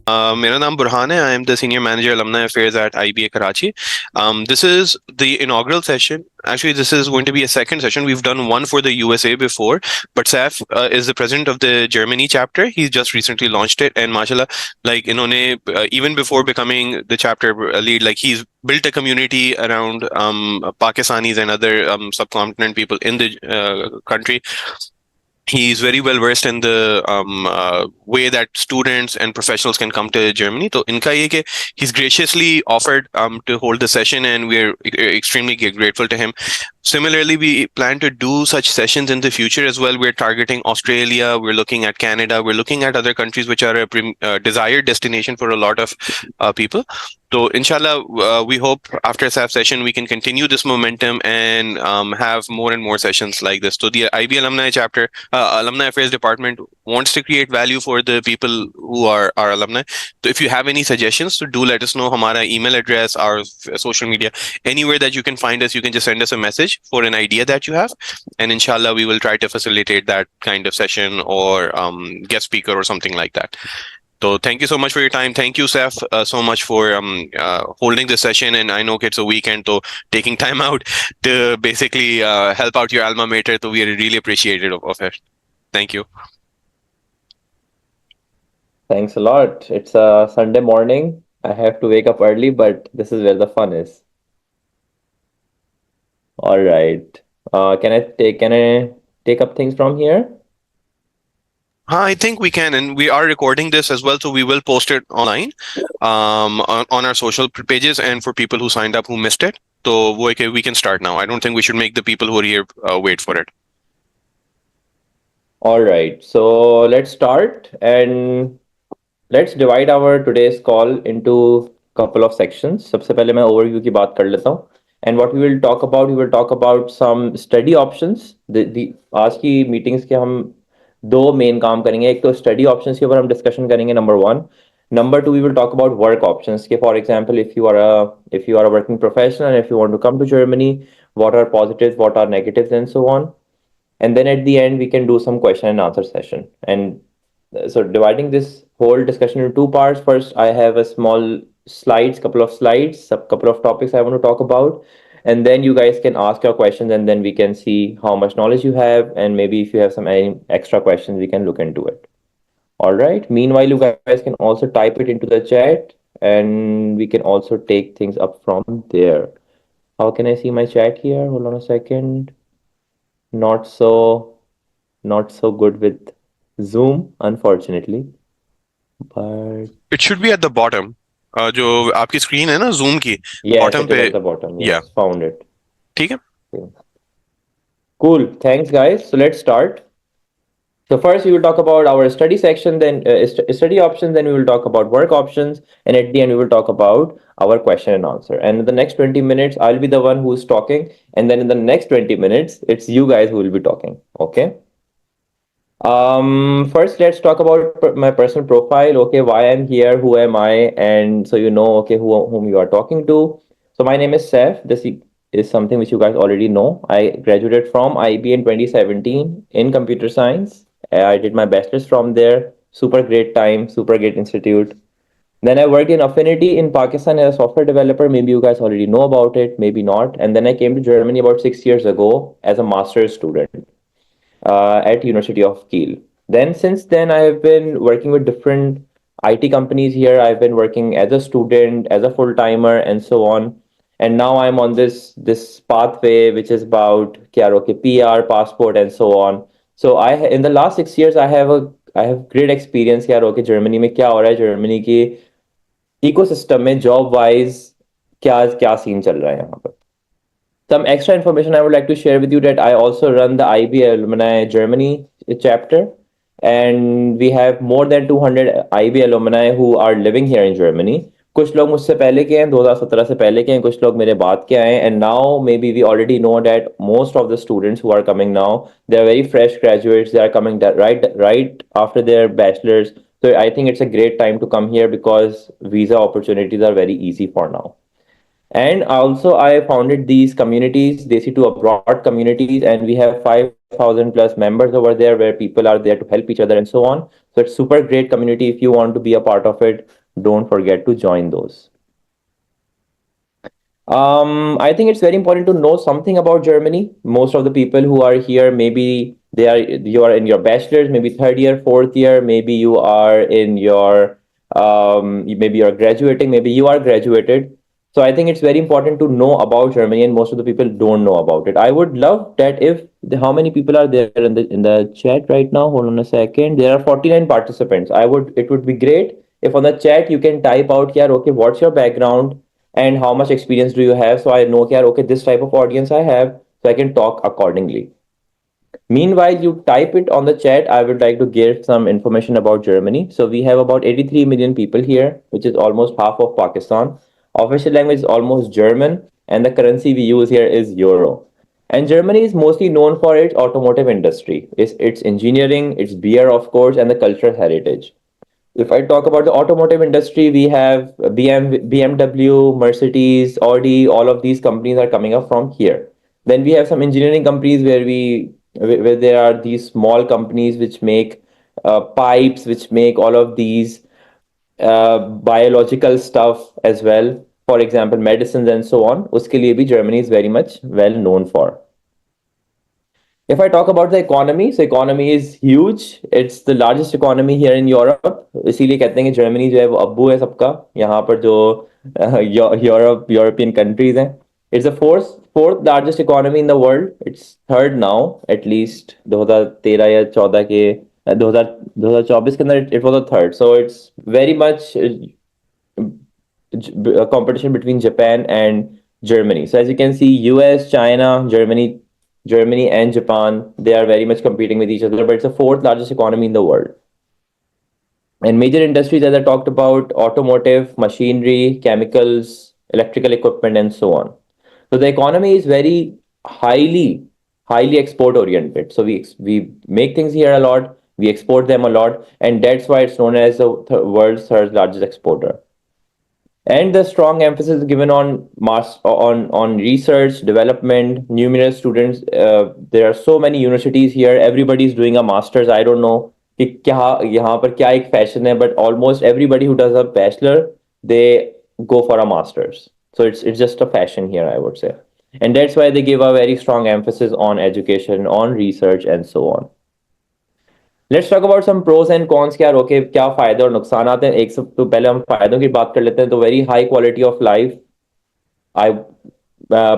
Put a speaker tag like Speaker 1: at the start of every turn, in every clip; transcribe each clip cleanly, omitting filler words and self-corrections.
Speaker 1: मेरा नाम बुरहान है. I am the Senior Manager Alumni Affairs at IBA Karachi. This is the inaugural session. Actually, this is going to be a second session. We've done one for the USA before, but Saif is the president of the Germany chapter. He's just recently launched it, and mashallah, like इन्होंने even before becoming the chapter lead, like he's built a community around Pakistanis and other subcontinent people in the country. He's very well versed in the way that students and professionals can come to Germany. So, inka ye ke he's graciously offered to hold the session, and we're extremely grateful to him. Similarly, we plan to do such sessions in the future as well. We're targeting Australia, we're looking at Canada, we're looking at other countries which are a desired destination for a lot of people. So, inshallah, we hope after SAF session we can continue this momentum and have more and more sessions like this. So, the IB Alumni Chapter, Alumni Affairs Department wants to create value for the people who are our alumni. So, if you have any suggestions, so do let us know. Hamara email address, our social media, anywhere that you can find us, you can just send us a message for an idea that you have, and inshallah, we will try to facilitate that kind of session or guest speaker or something like that. So thank you so much for your time. Thank you, Seth, so much for holding this session. And I know it's a weekend, so taking time out to basically help out your alma mater. So we are really appreciative of it. Thank you.
Speaker 2: Thanks a lot. It's a Sunday morning. I have to wake up early, but this is where the fun is. All right. Can I take up things from here?
Speaker 1: I think we can, and we are recording this as well, so we will post it online on our social pages and for people who signed up who missed it. So we can start now. I don't think we should make the people who are here wait for it.
Speaker 2: All right. So let's start and let's divide our today's call into couple of sections. सबसे पहले मैं overview की बात कर लेता हूँ. And what we will talk about some study options. The आज की meetings के हम दो मेन काम करेंगे. एक तो स्टडी ऑप्शंस के ऊपर हम डिस्कशन करेंगे, number one. Number two, we will talk about work options. Okay, for example, if you are a working professional and if you want to come to Germany, what are positives, what are negatives, and so on. And then at the end, we can do some question and answer session. And so dividing this whole discussion into two parts. First, I have a small couple of slides, a couple of topics I want to talk about. And then you guys can ask your questions and then we can see how much knowledge you have. And maybe if you have some any extra questions, we can look into it. All right. Meanwhile, you guys can also type it into the chat and we can also take things up from there. How can I see my chat here? Hold on a second. Not so not so good with Zoom, unfortunately. But
Speaker 1: It should be at the bottom. जो आपकी screen है ना Zoom की
Speaker 2: yes,
Speaker 1: bottom
Speaker 2: it is
Speaker 1: पे.
Speaker 2: at the bottom. Yes,
Speaker 1: Yeah.
Speaker 2: found it.
Speaker 1: ठीक है.
Speaker 2: Okay. Cool. Thanks, guys. So let's start. So first, we will talk about our study section, then study options, then we will talk about work options, and at the end, we will talk about our question and answer. And in the next 20 minutes, I'll be the one who's talking, and then in the next 20 minutes, it's you guys who will be talking. Okay. First, let's talk about my personal profile. Okay, why I'm here, who am I, and so you know, okay, whom you are talking to. So my name is Seth. This is something which you guys already know. I graduated from IB in 2017 in computer science. I did my bachelor's from there. Super great time, super great institute. Then I worked in Affinity in Pakistan as a software developer. Maybe you guys already know about it, maybe not. And then I came to Germany about 6 years ago as a master's student at University of Kiel. Then since then, I have been working with different IT companies here. I've been working as a student, as a full timer, and so on. And now I'm on this pathway, which is about okay, PR, passport, and so on. So in the last 6 years, I have great experience. Okay, Germany में क्या हो रहा है, Germany की ecosystem में job wise क्या क्या scene चल रहा है यहाँ पर. Some extra information I would like to share with you that I also run the IB Alumni Germany chapter, and we have more than 200 IB alumni who are living here in Germany. कुछ लोग मुझसे पहले के हैं, 2017 से पहले के हैं, कुछ लोग मेरे बाद के आए हैं, and now maybe we already know that most of the students who are coming now, they are very fresh graduates. They are coming right after their bachelors. So I think it's a great time to come here because visa opportunities are very easy for now. And also, I founded these communities, Desi to Abroad communities, and we have 5 5,000 plus members over there where people are there to help each other and so on. So it's super great community. If you want to be a part of it, don't forget to join those. I think it's very important to know something about Germany. Most of the people who are here, maybe you are in your bachelor's, maybe third year, fourth year, maybe you are in your maybe you're graduating, maybe you are graduated. So I think it's very important to know about Germany, and most of the people don't know about it. I would love that if how many people are there in the chat right now? Hold on a second. There are 49 participants. It would be great if on the chat you can type out here, okay, what's your background and how much experience do you have, so I know here, okay, this type of audience I have, so I can talk accordingly. Meanwhile, you type it on the chat. I would like to give some information about Germany. So we have about 83 million people here, which is almost half of Pakistan. Official language is almost German, and the currency we use here is euro. And Germany is mostly known for its automotive industry, its engineering, its beer, of course, and the cultural heritage. If I talk about the automotive industry, we have BMW, Mercedes, Audi, all of these companies are coming up from here. Then we have some engineering companies where there are these small companies which make pipes, which make all of these biological stuff as well. For example, medicines and so on. उसके लिए भी Germany is very much well known for. If I talk about the economy, so economy is huge. It's the largest economy here in Europe. इसीलिए कहते हैं कि Germany जो है वो अब्बू है सबका. यहाँ पर जो European countries हैं. It's the fourth largest economy in the world. It's third now, at least 2013 या 14 के 2024 के अंदर it was the third. So it's very much a competition between Japan and Germany. So as you can see, US, China, Germany and Japan, they are very much competing with each other, but it's the fourth largest economy in the world. And major industries, as I talked about, automotive, machinery, chemicals, electrical equipment, and so on. So the economy is very highly export oriented. So we make things here a lot, we export them a lot, and that's why it's known as the world's third largest exporter. And the strong emphasis given on research development, numerous students. There are so many universities here. Everybody is doing a master's. I don't know कि क्या यहाँ पर क्या एक fashion है, but almost everybody who does a bachelor, they go for a master's. So it's just a fashion here, I would say. And that's why they give a very strong emphasis on education, on research, and so on. Let's talk about some pros and cons. क्या रोके क्या फायदे और नुकसान आते हैं. एक सब तो पहले हम फायदों की बात कर लेते हैं. तो very high quality of life. I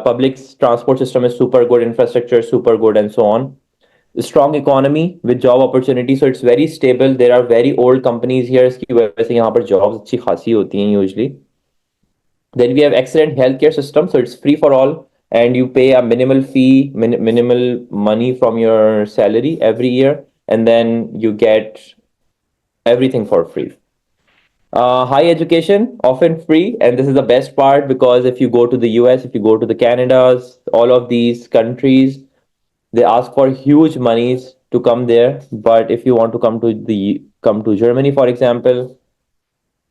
Speaker 2: public transport system is super good, infrastructure is super good, and so on. Strong economy with job opportunity, so it's very stable. There are very old companies here, इसकी वजह से यहाँ पर jobs अच्छी खासी होती हैं usually. Then we have excellent healthcare system, so it's free for all, and you pay a minimal fee, minimal money from your salary every year, and then you get everything for free. High education, often free, and this is the best part, because if you go to the US, if you go to the Canadas, all of these countries, they ask for huge monies to come there. But if you want to come to Germany, for example,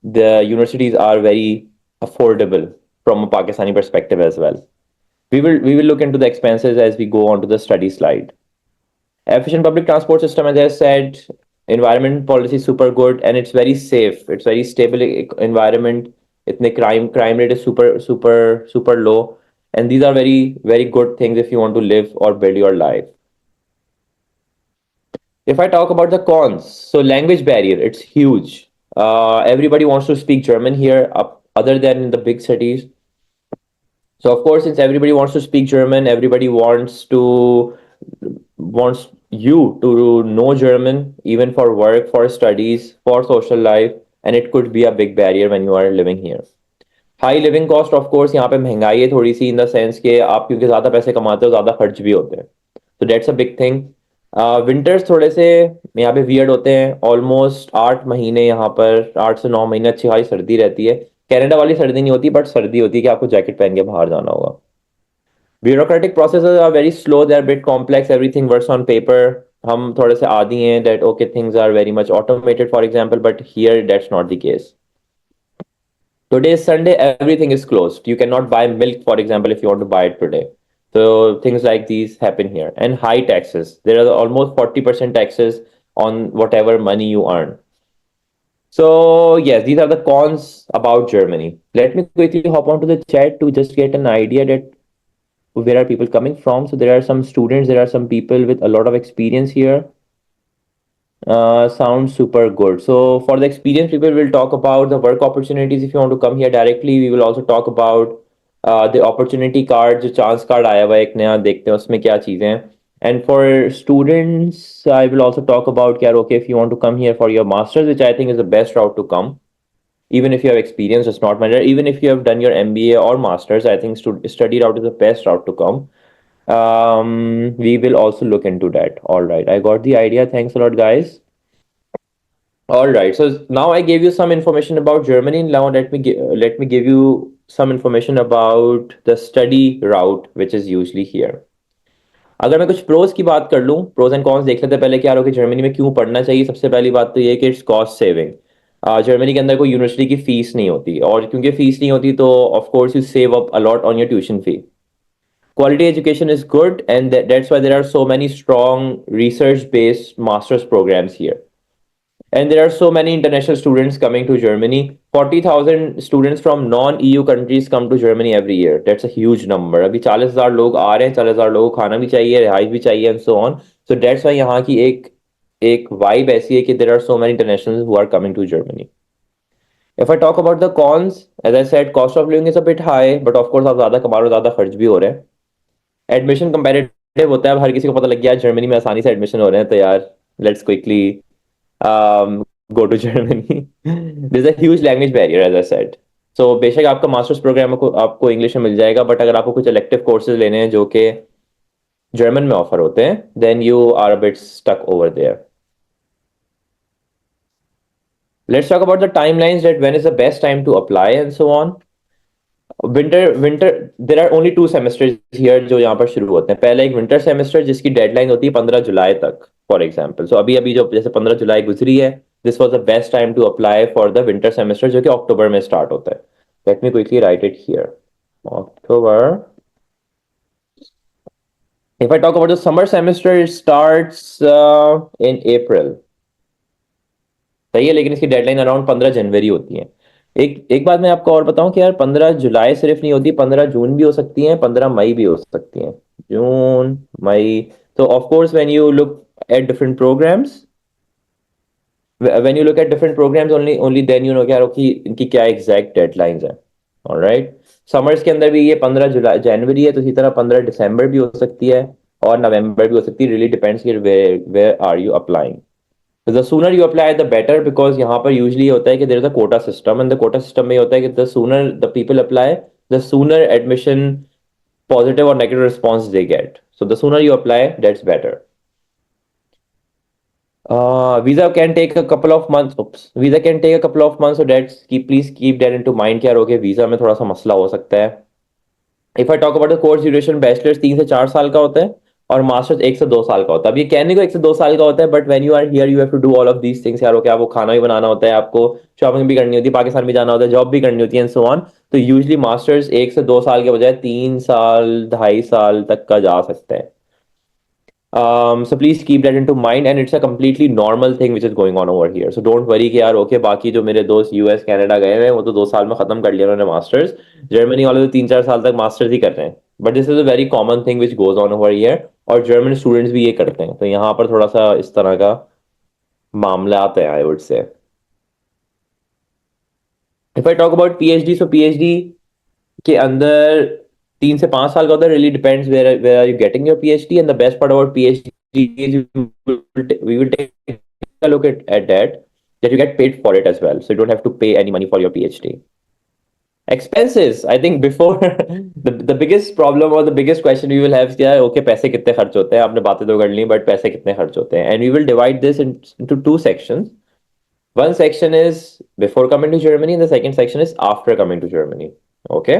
Speaker 2: the universities are very affordable from a Pakistani perspective as well. We will look into the expenses as we go on to the study slide. Efficient public transport system, as I said, environment policy is super good, and it's very safe. It's very stable environment. Itne crime rate is super low, and these are very very good things if you want to live or build your life. If I talk about the cons, so language barrier, it's huge. Everybody wants to speak German here, other than in the big cities. So of course, since everybody wants to speak German, everybody wants you to know German, even for work, for studies, for social life, and it could be a big barrier when you are living here. High living cost, of course, यहाँ पे महंगाई है थोड़ी सी, in the sense कि आप क्योंकि ज़्यादा पैसे कमाते हो, ज़्यादा खर्च भी होते हैं. So that's a big thing. Winters थोड़े से यहाँ पे weird होते हैं. Almost 8 महीने यहाँ पर 8 से 9 महीने अच्छी खासी सर्दी रहती है. कनाडा वाली सर्दी नहीं होती, बट सर्दी होती है कि आपको जैकेट पहन के बाहर जाना होगा. Bureaucratic processes are very slow. They're a bit complex. Everything works on paper. हम थोड़े से आदी हैं that okay, things are very much automated, for example, but here that's not the case. Today is Sunday. Everything is closed. You cannot buy milk, for example, if you want to buy it today. So things like these happen here. And high taxes. There are almost 40% taxes on whatever money you earn. So yes, these are the cons about Germany. Let me quickly hop onto the chat to just get an idea that where are people coming from. So there are some students, there are some people with a lot of experience here. Sounds super good. So for the experienced people, we'll talk about the work opportunities. If you want to come here directly, we will also talk about the opportunity card, जो chance card आया हुआ है एक नया, देखते हैं उसमें क्या चीजें हैं. And for students, I will also talk about कि यार okay, if you want to come here for your masters, which I think is the best route to come. Even if you have experience, it's not matter. Even if you have done your MBA or masters, I think study route is the best route to come. We will also look into that. All right, I got the idea. Thanks a lot, guys. All right. So now I gave you some information about Germany. Now let me give you some information about the study route, which is usually here. अगर मैं कुछ pros की बात कर लूँ, pros and cons देख लेते हैं पहले, क्या हो कि जर्मनी में क्यों पढ़ना चाहिए. सबसे पहली बात तो ये है कि इट्स कॉस्ट सेविंग. जर्मनी के अंदर कोई यूनिवर्सिटी की फीस नहीं होती, और क्योंकि फीस नहीं होती तो of course you save up a lot on your tuition fee. Quality education is good, and that's why there are so many strong research based master's programs here. And there are so many international students coming to Germany. 40,000 students from non-EU countries come to Germany every year. That's a huge number. अभी 40,000 लोग आ रहे हैं, 40,000 लोगों को खाना भी चाहिए, रिहाइश भी चाहिए, and so on. So that's why यहाँ की एक vibe ऐसी है कि there are so many internationals who are coming to Germany. If I talk about the cons, as I said, cost of living is a bit high, but of course आप ज़्यादा कमा रहे हो, ज़्यादा खर्च भी हो रहे हैं. एडमिशन कंपेरेटिव होता है, अब हर किसी को पता लग गया जर्मनी में आसानी से एडमिशन हो रहे हैं, तो यार let's quickly go to Germany. There's a huge language barrier, as I said. So बेशक आपका मास्टर्स प्रोग्राम आपको इंग्लिश में मिल जाएगा, बट अगर आपको कुछ इलेक्टिव कोर्सेज लेने हैं जो कि जर्मन में ऑफर होते हैं, then you are a bit stuck over there. Let's talk about the timelines, that when is the best time to apply and so on. Winter there are only 2 semesters here जो यहाँ पर शुरू होते हैं. पहले एक विंटर सेमेस्टर जिसकी deadline होती है 15 जुलाई तक, फॉर एग्जाम्पल. सो अभी अभी जो जैसे 15 जुलाई गुजरी है, this was the best time to apply for the winter semester जो कि अक्टूबर में स्टार्ट होता है. Let me quickly write it here. October. If I talk about the summer semester, it starts in April. सही है, लेकिन इसकी deadline around 15 जनवरी होती है. एक बात मैं आपको और बताऊं कि यार 15 जुलाई सिर्फ नहीं होती, 15 जून भी हो सकती है, 15 मई भी हो सकती है. जून, मई. तो of course when you look at different programs, only then you know क्या कि इनकी क्या एग्जैक्ट डेडलाइंस हैं. ऑलराइट. समर्स के अंदर भी ये 15 जनवरी है, तो इसी तरह 15 दिसंबर भी हो सकती है और नवंबर भी हो सकती है. Really depends where are you applying. The sooner you apply, the better, because यहाँ पर usually होता है कि there is a quota system, and the quota system में होता है कि the sooner the people apply, the sooner admission positive or negative response they get. So the sooner you apply, that's better. Visa can take a couple of months. Visa can take a couple of months, so please keep that into mind कि यार okay, visa में थोड़ा सा मसला हो सकता है. If I talk about the course duration, bachelor's 3 से 4 साल का होता है और मास्टर्स 1 से 2 साल का होता है. अब ये कहने को 1 से 2 साल का होता है, but when you are here you have to do all of these things. यार, आपको खाना भी बनाना होता है, आपको शॉपिंग भी करनी होती है, पाकिस्तान भी जाना होता है, जॉब भी करनी होती है, एंड सो ऑन. तो यूजुअली मास्टर्स 1 से 2 साल के बजाय 3 साल, 2.5 साल तक का जा सकता है. So please keep that into mind, and it's a completely normal thing which is going on over here. So don't worry कि यार ओके बाकी जो मेरे दोस्त यूएस कनाडा गए हैं वो तो 2 साल में खत्म कर लिया उन्होंने मास्टर्स. जर्मनी वाले तो 3-4 साल तक मास्टर्स ही कर रहे हैं. But this is a very common thing which goes on over here, और जर्मन स्टूडेंट्स भी ये करते हैं. तो यहाँ पर थोड़ा सा इस तरह का मामला आता है, I would say. If I talk about PhD, so PhD के अंदर 3 से 5 साल का होता है. Really depends where are you getting your PhD, and the best part about PhD is we will take a look at that you get paid for it as well, so you don't have to pay any money for your PhD. Expenses, I think before the biggest problem or the biggest question you will have is yeah, okay, पैसे कितने खर्च होते हैं. आपने बातें तो कर ली, but पैसे कितने खर्च होते हैं. And we will divide this into 2 sections. One section is before coming to Germany, and the second section is after coming to Germany. Okay.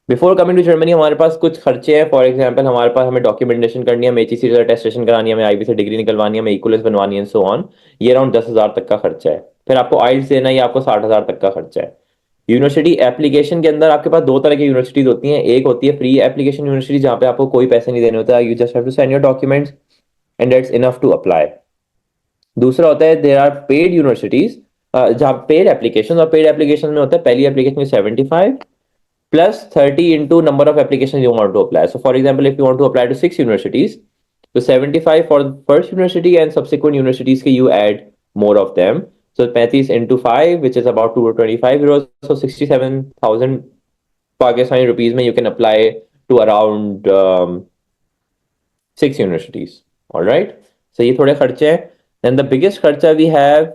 Speaker 2: Before coming to Germany हमारे पास कुछ खर्चे हैं. फॉर एग्जांपल हमारे पास हमें डॉक्यूमेंटेशन करनी है, हमें एचईसी अटेस्टेशन करानी है, हमें आईबी से डिग्री निकलवानी है, हमें इक्वलेंस बनवानी है, सो ऑन. ये अराउंड 10,000 तक का खर्चा है. फिर आपको आइल्स देना है, ये आपको 60,000 तक का खर्चा है. यूनिवर्सिटी एप्लीकेशन के अंदर आपके पास दो तरह की यूनिवर्सिटीज होती हैं. एक होती है फ्री एप्लीकेशन यूनिवर्सिटी जहाँ पे आपको कोई पैसे नहीं देने होता, you just have to send your documents and that's enough to apply. दूसरा होता है देयर आर पेड यूनिवर्सिटीज जहाँ पेड एप्लीकेशन, और पेड एप्लीकेशन में होता है पहली एप्लीकेशन में 75 plus 30 into number of applications you want to apply. So for example, if you want to apply to 6 universities, so 75 for the first university and subsequent universities you add more of them. So 35 into 5, which is about 225 euros, so 67,000 Pakistani rupees mein you can apply to around 6 universities. All right. So ये थोड़े खर्चे हैं. Then the biggest खर्चा we have,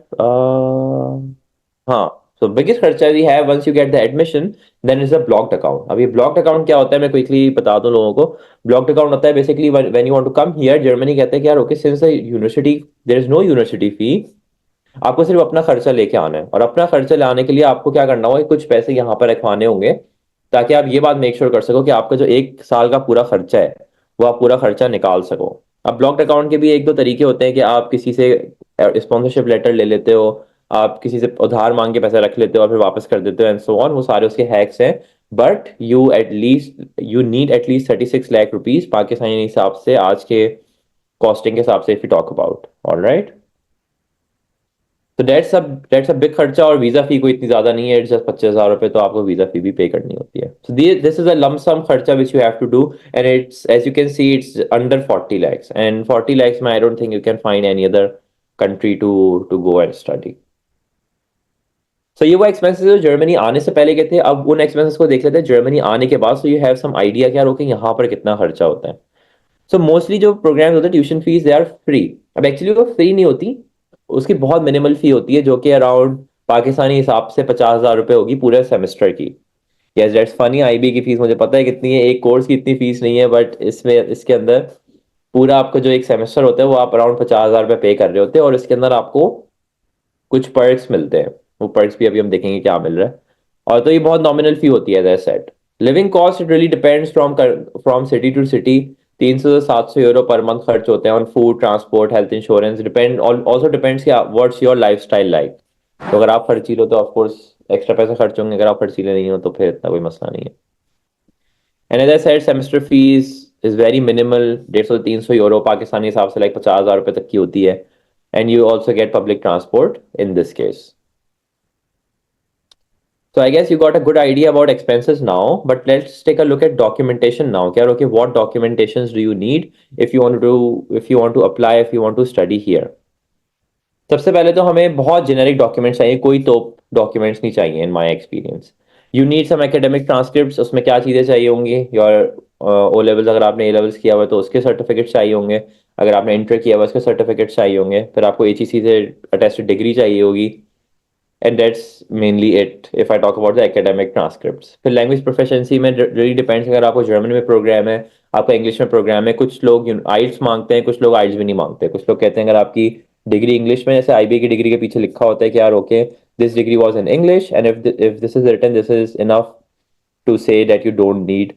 Speaker 2: हाँ, so biggest खर्चा we have once you get the admission, then is a blocked account. अब ये blocked account क्या होता है मैं quickly बता दूं लोगों को. Blocked account होता है basically when you want to come here, Germany कहते हैं कि यार okay, since the university there is no university fee, आपको सिर्फ अपना खर्चा लेके आना है, और अपना खर्चा लाने के लिए आपको क्या करना होगा, कुछ पैसे यहाँ पर रखवाने होंगे ताकि आप ये बात मेक श्योर कर सको कि आपका जो एक साल का पूरा खर्चा है वो आप पूरा खर्चा निकाल सको. अब ब्लॉक्ड अकाउंट के भी एक दो तरीके होते हैं कि आप किसी से स्पॉन्सरशिप लेटर ले लेते हो, आप किसी से उधार मांग के पैसे रख लेते हो और फिर वापस कर देते हो एंड सो ऑन, वो सारे उसके हैक्स हैं. But you need at least 36 lakh rupees Pakistani हिसाब से, आज के कॉस्टिंग के हिसाब से, if you talk about. Alright, तो दैट्स अ बिग खर्चा, और वीजा फी कोई इतनी ज्यादा नहीं है, इट्स जस्ट 25,000 रुपए, तो आपको वीजा फी भी पे करनी होती है. So this is a lump sum खर्चा which you have to do, and it's as you can see it's under 40 lakhs, and 40 lakhs में I don't think you can find any other country to go and study. So ये वो expenses जो Germany आने से पहले के थे. अब उन एक्सपेंसेस को देख लेते हैं जर्मनी आने के बाद, so you have some idea क्या रोके यहाँ पर कितना खर्चा होता है. सो मोस्टली जो प्रोग्राम्स होते हैं tuition fees they are free. अब एक्चुअली वो फ्री नहीं होती, उसकी बहुत मिनिमल फी होती है जो कि अराउंड पाकिस्तानी हिसाब से 50,000 रुपए होगी पूरे सेमेस्टर की. यस दैट्स फनी, आईबी की फीस मुझे पता है कितनी है, एक कोर्स की इतनी फीस नहीं है, बट इसमें इसके अंदर पूरा आपका जो एक सेमेस्टर होता है वो आप अराउंड 50,000 रुपए पे कर रहे होते हैं, और इसके अंदर आपको कुछ पर्क्स मिलते हैं. वो पर्क्स भी अभी हम देखेंगे क्या मिल रहा है. और तो ये बहुत नॉमिनल फी होती है as I said. Living cost it really depends from city to city. 300 से 700 यूरो पर मंथ खर्च होते हैं on food, transport, health insurance. Depend also depends what's your lifestyle like. तो अगर आप खर्चीले हो तो ऑफकोर्स एक्स्ट्रा पैसे खर्च होंगे, अगर आप खर्चीले नहीं हो तो फिर इतना कोई मसला नहीं है. And as I said semester fees is very minimal, 150 से 300 यूरो पाकिस्तानी हिसाब से लाइक 50,000 रुपए तक की होती है. And you also get public transport in this case. So I guess you got a good idea about expenses now, but let's take a look at documentation now. क्या okay, what documentations do you need if you want to apply, if you want to study here? सबसे पहले तो हमें बहुत generic documents चाहिए, कोई तो documents नहीं चाहिए in my experience. You need some academic transcripts. उसमें क्या चीज़ें चाहिए होंगी, योर ओ लेवल्स, अगर आपने ए लेवल्स किया हुआ है तो उसके सर्टिफिकेट चाहिए होंगे, अगर आपने इंटर किया हुआ है उसके सर्टिफिकेट चाहिए होंगे, फिर आपको एचईसी से अटेस्टेड डिग्री चाहिए होगी. And that's mainly it if I talk about the academic transcripts. फिर लैंग्वेज प्रोफिशिएंसी में really depends, अगर आपको जर्मन में प्रोग्राम है, आपका इंग्लिश में प्रोग्राम है. कुछ लोग आइल्स मांगते हैं, कुछ लोग आइल्स भी नहीं मांगते. कुछ लोग कहते हैं अगर आपकी डिग्री इंग्लिश में, जैसे आईबी की डिग्री के पीछे लिखा होता है कि यार okay this degree was in English and if this is written this is enough to say that you don't need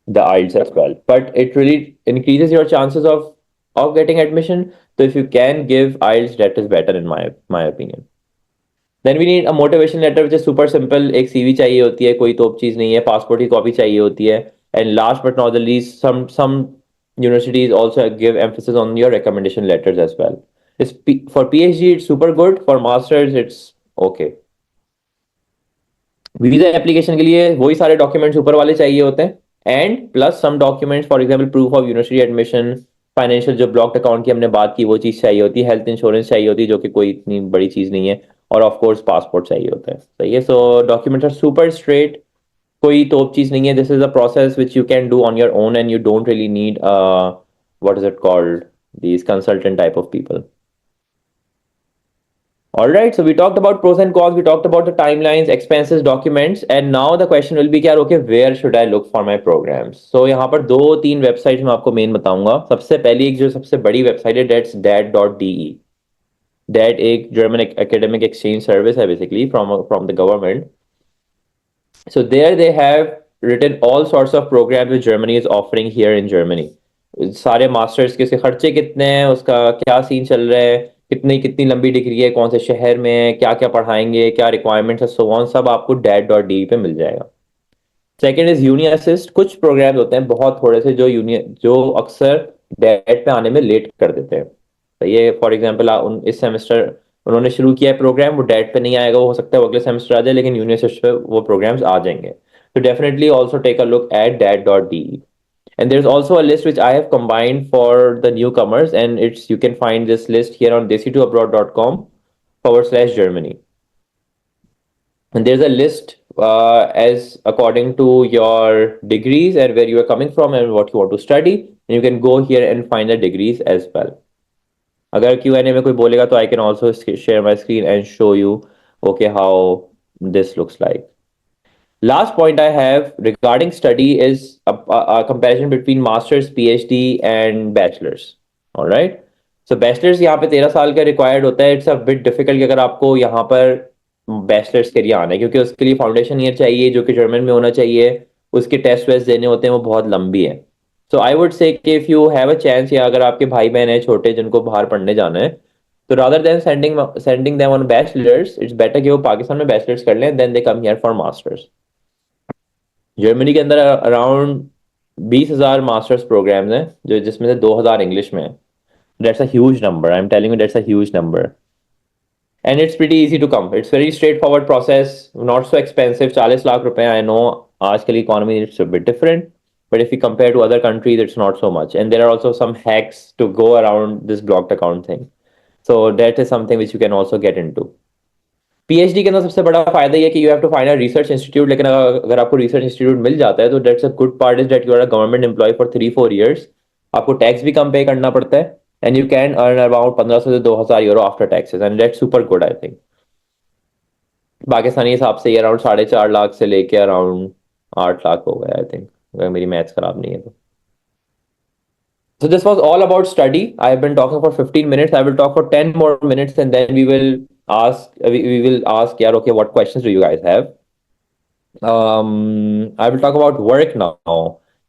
Speaker 2: the IELTS as well. But it really increases your chances of getting admission. So if you can give IELTS, that is better in my opinion. Then we need a motivation letter which is super simple. एक CV चाहिए होती है, कोई तोप चीज नहीं है. Passport की कॉपी चाहिए होती है. And last but not the least, some universities also give emphasis on your recommendation letters as well. For PhD it's super good. For masters it's okay. Visa application के लिए वही सारे डॉक्यूमेंट्स ऊपर वाले चाहिए होते हैं, and plus some documents, for example proof of university admission, financial, जो ब्लॉक्ड अकाउंट की हमने बात की वो चीज चाहिए होती है, हेल्थ इंश्योरेंस चाहिए होती है जो कि कोई इतनी बड़ी चीज नहीं है, और ऑफ कोर्स पासपोर्ट चाहिए होता है. सही है. सो डॉक्यूमेंट्स आर सुपर स्ट्रेट, कोई तोप चीज नहीं है. This is a process which you can do on your own and you don't really need what is it called, these consultant type of people. All right, so we talked about pros and cons, we talked about the timelines, expenses, documents, and now the question will be क्या, okay, where should I look for my programs? So यहाँ पर 2-3 websites मैं आपको main बताऊंगा. सबसे पहली एक जो सबसे बड़ी वेबसाइट है, that's dat.de. Dat एक जर्मन एकेडमिक एक्सचेंज सर्विस है basically from the government. So there they have written all sorts of programs which Germany is offering here in Germany. सारे मास्टर्स के खर्चे कितने हैं, उसका क्या सीन चल रहा है, कितनी कितनी लंबी डिग्री है, कौन से शहर में है, क्या क्या पढ़ाएंगे, क्या रिक्वायरमेंट्स है, सो ऑन, सब आपको dat.de पे मिल जाएगा। Second is uni assist. कुछ प्रोग्राम्स होते हैं बहुत थोड़े से जो अक्सर डेट पे आने में लेट कर देते हैं। तो ये फॉर एग्जांपल इस सेमेस्टर उन्होंने शुरू किया है प्रोग्राम, वो डेट पे नहीं आएगा, वो हो सकता है वो अगले सेमेस्टर आ जाए, लेकिन यूनि असिस्ट पे वो प्रोग्राम्स आ जाएंगे। तो definitely also take a look at dat.de। And there's also a list which I have combined for the newcomers, and it's you can find this list here on desi2abroad.com/Germany. And there's a list as according to your degrees and where you are coming from and what you want to study. And you can go here and find the degrees as well. अगर Q&A में कोई बोलेगा तो I can also share my screen and show you okay how this looks like. Last point I have regarding study is a comparison between master's, PhD and bachelor's. All right. So bachelor's यहाँ पे 13 साल का required होता है. It's a bit difficult कि अगर आपको यहाँ पर बैचलर्स के लिए आना है, क्योंकि उसके लिए फाउंडेशन ईयर चाहिए जो कि जर्मन में होना चाहिए, उसके टेस्ट वेस्ट देने होते हैं, वो बहुत लंबी है। सो आई वुड से कि if you have a chance, या अगर आपके भाई बहन है छोटे जिनको बाहर पढ़ने जाना है, तो rather than sending them on bachelors, it's better कि वो पाकिस्तान में बैचलर्स कर लें, then they come here for masters. Germany के अंदर अराउंड 20,000 मास्टर्स प्रोग्राम्स हैं, जो जिसमें से 2,000 इंग्लिश में है। That's a huge number, I am telling you, that's a huge number. And it's pretty easy to come. It's very straightforward process, not so expensive. 40 lakh रुपए, I know आजकल economy it's a bit different, but if you compare to other countries, it's not so much. And there are also some hacks to go around this blocked account thing. So that is something which you can also get into. PhD के अंदर सबसे बड़ा फायदा ये कि you have to find a research institute, लेकिन अगर आपको research institute मिल जाता है तो that's a good part is that you are a government employee for 3-4 years. आपको टैक्स भी कम पे करना पड़ता है, and you can earn around 1500 से 2000 euro after taxes, and that's super good I think. Pakistani हिसाब से ये अराउंड 4.5 लाख से लेके अराउंड 8 लाख हो गया आई थिंक, अगर मेरी मैथ्स खराब नहीं है तो। So this was all about study. I have been talking for 15 minutes. I will talk for 10 more minutes and then we will ask, yeah, okay, what questions do you guys have? I will talk about work now.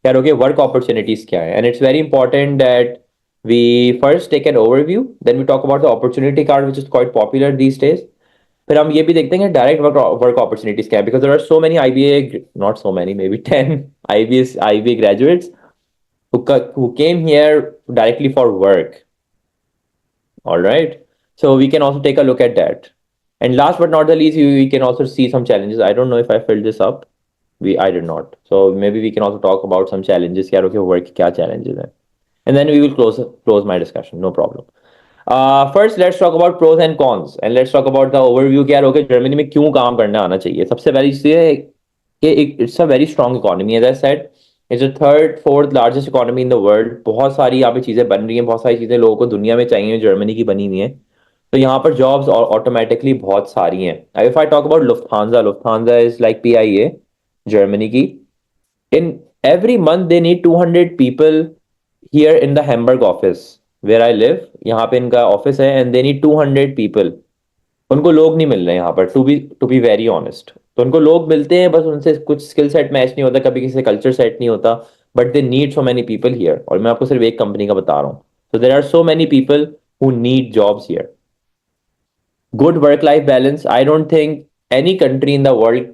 Speaker 2: Yeah, okay, work opportunities kya hai? And it's very important that we first take an overview, then we talk about the opportunity card, which is quite popular these days. फिर हम ये भी देखते हैं direct work opportunities क्या है, because there are so many IBA, not so many, maybe 10 IBA graduates who came here directly for work. All right, so we can also take a look at that. And last but not the least, we can also see some challenges. I don't know if I filled this up. I did not, so maybe we can also talk about some challenges. क्या okay, work क्या challenges हैं, and then we will close my discussion, no problem. First let's talk about pros and cons and let's talk about the overview क्या होगा Germany में क्यों काम करने आना चाहिए। सबसे पहली चीज है कि it's a very strong economy, as I said it's the third fourth largest economy in the world. बहुत सारी यहाँ पे चीजें बन रही हैं, बहुत सारी चीजें लोगों को दुनिया में चाहिए, जर्मनी की बनी हुई है, तो यहाँ पर जॉब्स ऑटोमेटिकली बहुत सारी हैं। If I talk about Lufthansa, Lufthansa is like PIA Germany की। In every month they need 200 people here in the Hamburg office where I live. यहाँ पे इनका ऑफिस है एंड दे नीड 200 पीपल। उनको लोग नहीं मिल रहे यहाँ पर, टू बी वेरी ऑनेस्ट। तो उनको लोग मिलते हैं, बस उनसे कुछ स्किल सेट मैच नहीं होता, कभी किसी से कल्चर सेट नहीं होता, but they need so many people here. और मैं आपको सिर्फ एक कंपनी का बता रहा हूँ। So there are so many people who need jobs here. Good work-life balance. I don't think any country in the world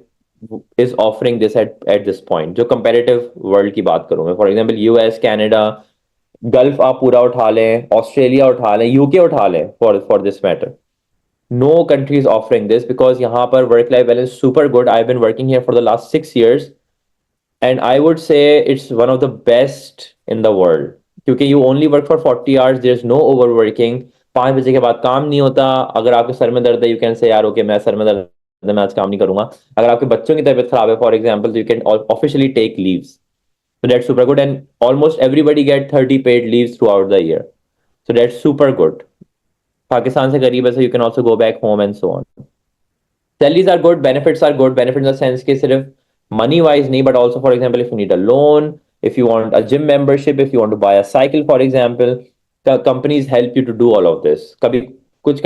Speaker 2: is offering this at this point. जो comparative world की बात करूँ मैं, for example US, Canada, gulf आप पूरा उठा लें, Australia उठा लें, यूके उठा लें, for this matter, no country is offering this because यहाँ पर work life balance super good. I been working here for the last 6 years and I would say it's one of the best in the world, क्योंकि you only work for 40 hours, there is no over working. 5 बजे के बाद काम नहीं होता। अगर आपके sir में दर्द है, यू कैन से यार ओके मैं सर में दर्द है, मैं आज काम नहीं करूंगा। अगर आपके बच्चों की तबीयत खराब है for example, you can officially take leaves. So that's super good, and almost everybody get 30 paid leaves throughout the year. So that's super good. Pakistan se kareeb hai, so you can also go back home and so on. Salaries are good, benefits are good. Benefits in the sense ke sirf money wise nahi, but also for example if you need a loan, if you want a gym membership, if you want to buy a cycle for example, the companies help you to do all of this. कभी कुछ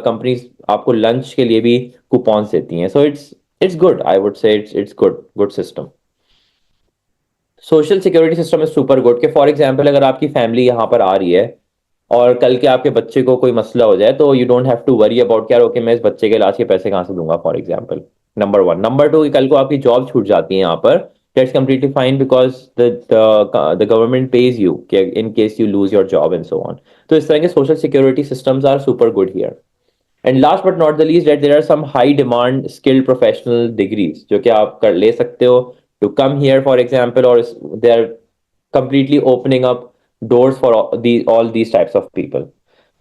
Speaker 2: companies आपको lunch के लिए भी coupons देती हैं. So it's good. I would say it's good system. Social security system is super good. के for example अगर आपकी फैमिली यहाँ पर आ रही है और कल के आपके बच्चे को कोई मसला हो जाए तो you don't have to worry about क्या ओके मैं इस बच्चे के इलाज के पैसे कहाँ से दूंगा for example. Number one. Number to, कल को आपकी जॉब छूट जाती है यहाँ पर, that's completely fine because the government pays you in case you lose your job and so on. तो इस तरह के social security systems are super good here. And last but not the least, that there are some high demand skilled professional degrees जो कि आप कर ले सकते हो to come here for example, or they are completely opening up doors for all these types of people.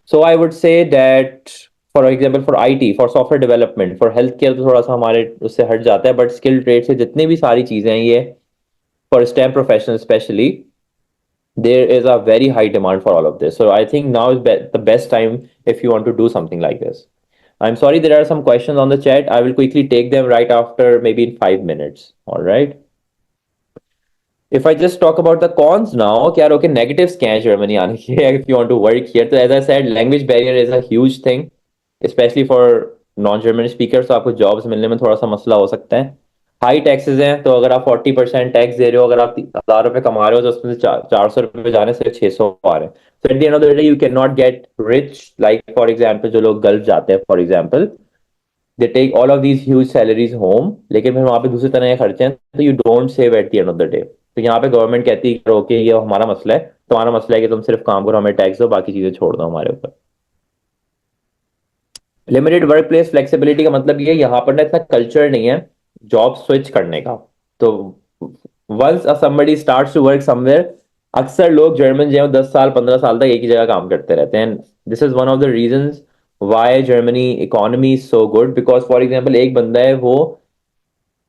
Speaker 2: So I would say that for example for IT, for software development, for healthcare तो थोड़ा सा हमारे उससे हट जाता है, but skilled trade से जितनी भी सारी चीजें हैं ये for STEM professionals especially, there is a very high demand for all of this. So I think now is the best time if you want to do something like this. I'm sorry, there are some questions on the chat. I will quickly take them right after, maybe in 5 minutes. All right. If I just talk about the cons now, okay, okay, negatives क्या है Germany आने के if you want to work here. So as I said, language barrier is a huge thing, especially for non-German speakers. तो आपको jobs मिलने में थोड़ा सा मसला हो सकता है. हाई टैक्सेस हैं, तो अगर आप 40% टैक्स दे रहे हो, अगर आप 1,000 रुपए कमा रहे हो, तो उसमें से 400 रुपए जाने से 600 आ रहे हैं. So at the end of the day, you cannot get rich. Like for example, जो लोग गल्फ जाते हैं, for example, they take all of these huge salaries home, लेकिन फिर वहां पे दूसरी तरह के खर्चे हैं, तो you don't save at the end of the day. तो यहाँ पे गवर्नमेंट कहती है ओके ये हमारा मसला है, तुम्हारा मसला है कि तुम सिर्फ काम करो, हमें टैक्स दो, बाकी चीजें छोड़ दो हमारे ऊपर. लिमिटेड वर्क प्लेस फ्लेक्सिबिलिटी का मतलब ये यहाँ पर ना इतना कल्चर नहीं है जॉब स्विच करने का. तो once somebody starts to work somewhere, अक्सर लोग जर्मन जो है 10 साल 15 साल तक एक ही जगह काम करते रहते हैं. This is one of the reasons why Germany economy is so good, because for example एक बंदा है वो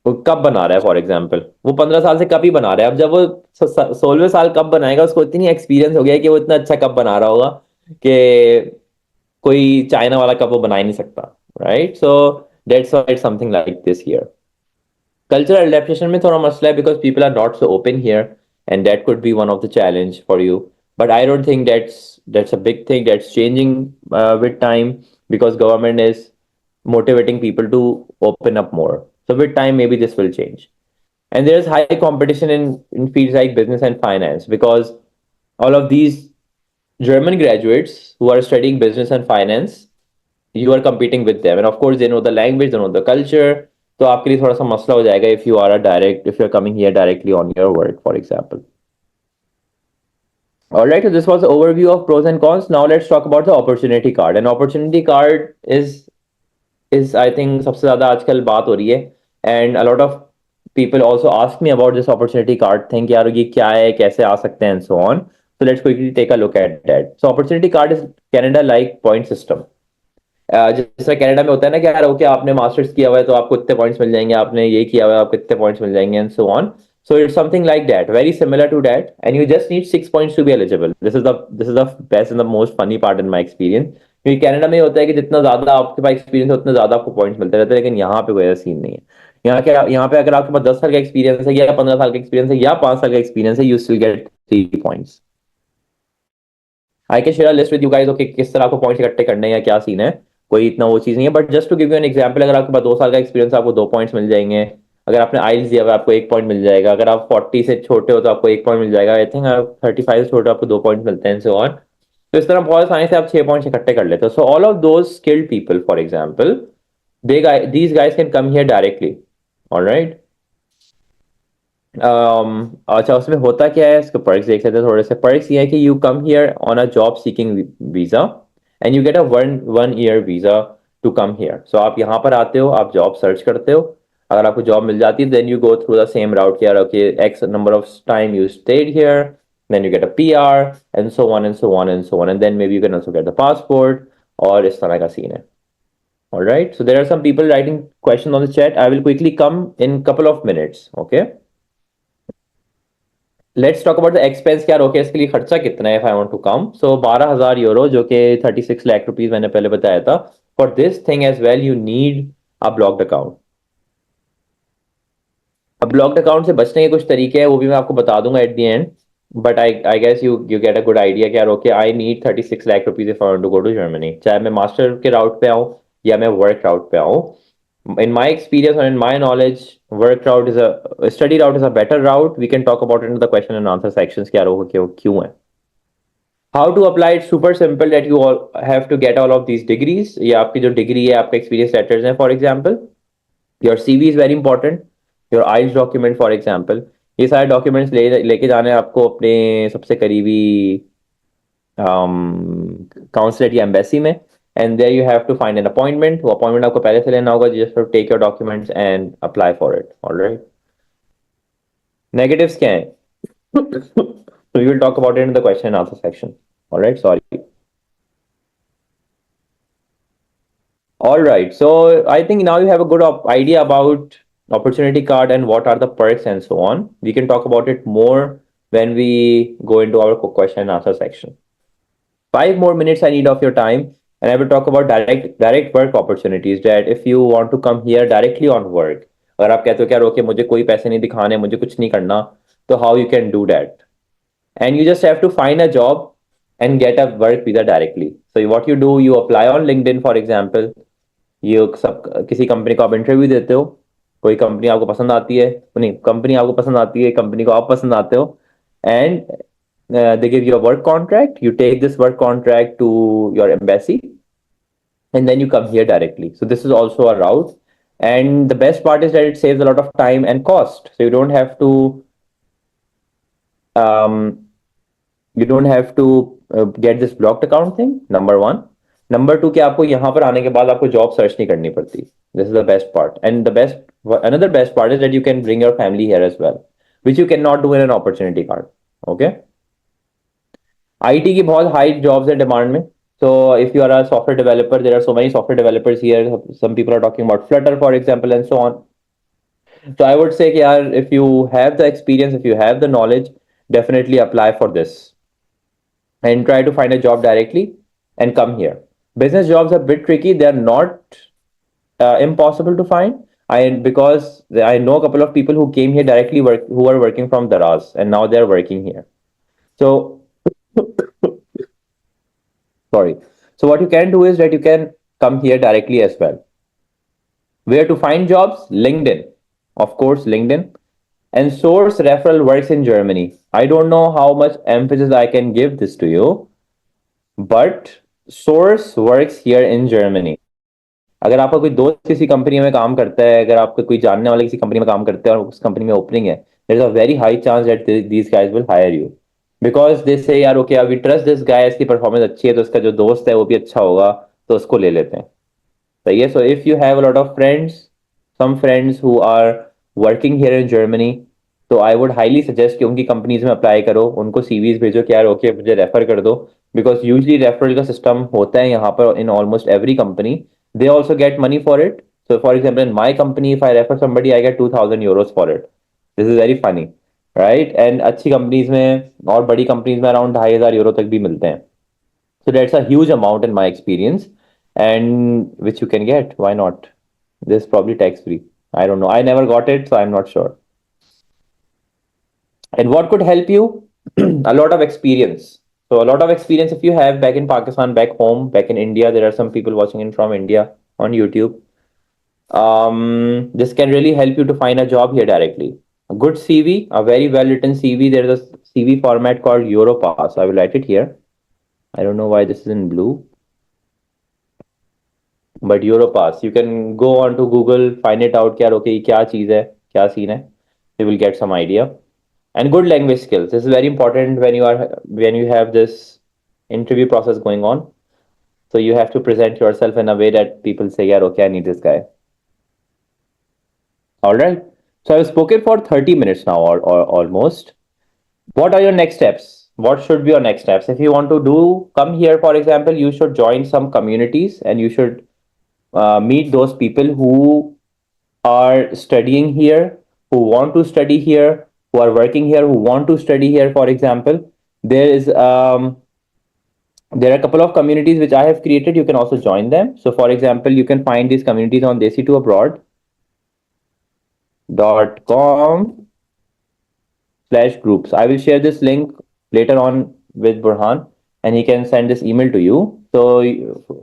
Speaker 2: कब बना रहा है, फॉर एग्जाम्पल वो 15 साल से कब ही बना रहा है. अब जब वो 16वें साल कब बनाएगा, उसको इतनी एक्सपीरियंस हो गया है कि वो इतना अच्छा कब बना रहा होगा कि कोई चाइना वाला कप वो बना ही नहीं सकता. Right. So that's why it's something like this here. Cultural adaptation में थोड़ा मसला है because people are not so open here, and that could be one of the challenge for you. But I don't think that's a big thing that's changing with time, because government is motivating people to open up more. So with time maybe this will change. And there's high competition in fields like business and finance, because all of these German graduates who are studying business and finance, you are competing with them, and of course they know the language, they know the culture. तो आपके लिए थोड़ा सा मसला हो जाएगा if you are coming here directly on your work, for example. All right, so this was the overview of pros and cons. Now let's talk about the opportunity card. An opportunity card is I think सबसे ज्यादा आजकल बात हो रही है, and a lot of people also ask me about this opportunity card thing, यार ये क्या है, कैसे आ सकते हैं, and so on. So let's quickly take a look at that. So opportunity card is Canada like point system. जैसा Canada में होता है ना कि यार ओके आपने मास्टर्स किया हुआ है तो आपको इतने पॉइंट्स मिल जाएंगे, आपने ये किया हुआ है आपको इतने पॉइंट्स मिल जाएंगे, and so on. So it's something like that, very similar to that, and you just need 6 points to be eligible. This is the best and the most funny part in my experience. क्योंकि Canada में होता है कि जितना ज्यादा आपके पास experience है उतना ज्यादा आपको पॉइंट्स मिलते रहते हैं, लेकिन यहाँ पे कोई ऐसा सीन नहीं है. यहाँ पे अगर आपके पास 10 साल का एक्सपीरियंस है या 15 साल का एक्सपीरियंस है या 5 साल का एक्सपीरियंस है, you still get 3 points. I can share list with you guys, okay किस तरह आपको पॉइंट्स इकट्ठे करने हैं या क्या सीन है. कोई इतना वो चीज नहीं है, but just to give you an example, अगर आपके पास 2 साल का एक्सपीरियंस आपको 2 पॉइंट्स मिल जाएंगे. अगर आपने आइल्स दिया हुआ आपको 1 पॉइंट मिल जाएगा. अगर आप 40 से छोटे हो तो आपको 1 पॉइंट मिल जाएगा. आई थिंक आप 35 से छोटे हो आपको 2 पॉइंट मिलते हैं, सो ऑन. तो इस तरह बहुत आसानी से आप 6 पॉइंट्स इकट्ठे कर लेते हो. So all of those skilled people, for example, these guys can come here directly. All right. अच्छा उसमें होता क्या है, इसके पर्क्स देख लेते हैं थोड़े से. पर्क्स ये है कि you come here on a job seeking visa and you get a one year visa to come here. So आप यहाँ पर आते हो, आप जॉब सर्च करते हो, अगर आपको जॉब मिल जाती है then you go through the same route here. Okay X number of time you stayed here, then you get a PR and so on and so on and so on, and then maybe you can also get the passport. और इस तरह का scene है. All right, so there are some people writing questions on the chat. I will quickly come in couple of minutes. Okay. Let's talk about the expense. क्या रोके इसके लिए खर्चा कितना है if I want to come. So 12,000 euro जो कि 36 lakh rupees मैंने पहले बताया था. For this thing as well you need a blocked account. अब ब्लॉक्ड अकाउंट से बचने के कुछ तरीके हैं, वो भी मैं आपको बता दूंगा at the end. But I guess you get a good idea क्या रोके. I need 36 lakh rupees if I want to go to Germany, चाहे मैं मास्टर के राउट पे आऊँ या मैं वर्क राउट पे आऊँ. In my experience and in my knowledge, work route is study route is a better route. We can talk about it in the question and answer sections. क्या रोके क्यों है. How to apply it? Super simple, that you all have to get all of these degrees. ये आपकी जो degree है, आपका experience letters हैं, for example. Your CV is very important. Your IELTS document, for example. ये सारे documents लेके जाने हैं आपको अपने सबसे करीबी consulate या embassy में. And there you have to find an appointment. वो appointment आपको पहले से लेना होगा. You just have to take your documents and apply for it. All right. Negatives क्या हैं? So we will talk about it in the question and answer section. All right. Sorry. All right. So I think now you have a good idea about opportunity card and what are the perks and so on. We can talk about it more when we go into our question and answer section. 5 more minutes I need of your time, and I will talk about direct work opportunities. That if you want to come here directly on work, अगर आप कहते हो कि यार okay मुझे कोई पैसे नहीं दिखाने, मुझे कुछ नहीं करना, तो how you can do that? And you just have to find a job and get a work visa directly. So what you do, you apply on LinkedIn, for example. ये सब किसी कंपनी को आप इंटरव्यू देते हो, कोई company आपको पसंद आती है, नहीं कंपनी आपको पसंद आती है, कंपनी को आप पसंद आते हो, and they give you a work contract. You take this work contract to your embassy, and then you come here directly. So this is also a route, and the best part is that it saves a lot of time and cost. So um, you don't have to get this blocked account thing. Number one. Number two, कि आपको यहाँ पर आने के बाद आपको job search नहीं करनी पड़ती. This is the best part. And another best part is that you can bring your family here as well, which you cannot do in an opportunity card. Okay. IT की बहुत high jobs है demand में. So if you are a software developer, there are so many software developers here. Some people are talking about Flutter, for example, and so on. So I would say कि यार, if you have the experience, if you have the knowledge, definitely apply for this and try to find a job directly and come here. Business jobs are a bit tricky. They're not impossible to find. Because I know a couple of people who came here directly who are working from Daraz, and now they're working here. So sorry. So what you can do is that you can come here directly as well. Where to find jobs? LinkedIn. Of course, LinkedIn. And source referral works in Germany. I don't know how much emphasis I can give this to you, but source works here in Germany. अगर आपका कोई दोस्त किसी company में काम करता है, अगर आपका कोई जानने वाले किसी कंपनी में काम करता है और उस कंपनी में ओपनिंग है, there is a very high chance that these guys will hire you, because they say यार okay we trust this guy, इसकी परफॉर्मेंस अच्छी है तो उसका जो दोस्त है वो भी अच्छा होगा, तो उसको ले लेते हैं. सही है. So if you have a lot of friends, some friends who are working here in Germany, तो आई वुड हाईली सजेस्ट कि उनकी कंपनीज में अप्लाई करो, उनको सीवीज भेजो कि यार ओके मुझे रेफर कर दो, बिकॉज यूजली रेफरल का सिस्टम होता है यहाँ पर in almost every company. They also get money for it. So, for example, in my company, if I refer somebody, I get 2,000 euros for it. This is very funny, right? And अच्छी companies में और बड़ी companies में around 2,500 euro तक भी मिलते हैं. So that's a huge amount in my experience, and which you can get. Why not? This is probably tax free. I don't know. I never got it, so I'm not sure. And what could help you? A lot of experience. So a lot of experience if you have back in Pakistan, back home, back in India. There are some people watching in from India on YouTube. This can really help you to find a job here directly. A good CV, a very well written CV. There is a CV format called Europass. I will write it here. I don't know why this is in blue, but Europass. You can go on to Google, find it out. क्या okay, क्या चीज़ है, क्या scene है. You will get some idea. And good language skills. This is very important when you have this interview process going on. So you have to present yourself in a way that people say, yeah, okay, I need this guy. All right. So I've spoken for 30 minutes now, or almost. What are your next steps? What should be your next steps? If you want to come here, for example, you should join some communities, and you should meet those people who are studying here, who want to study here, who are working here, who want to study here. For example, there are a couple of communities which I have created. You can also join them. So for example, you can find these communities on desi2abroad.com/groups. I will share this link later on with Burhan, and he can send this email to you. So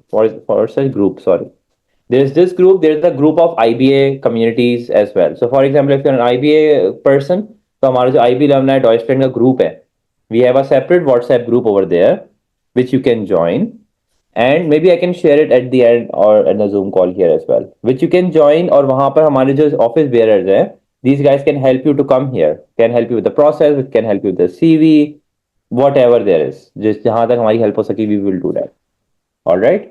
Speaker 2: for such groups, sorry. There's this group, there's a group of IBA communities as well. So for example, if you're an IBA person, तो हमारा जो IB alumni Deutschland का group है, we have a separate WhatsApp group over there. which you can join, and maybe I can share it at the end or in a Zoom call here as well, which you can join. और वहां पर हमारे जो office bearers हैं, these guys can help you to come here, can help you with the process, can help you with the CV, whatever there is. जिस जहां तक हमारी help हो सके, we will do that. All right.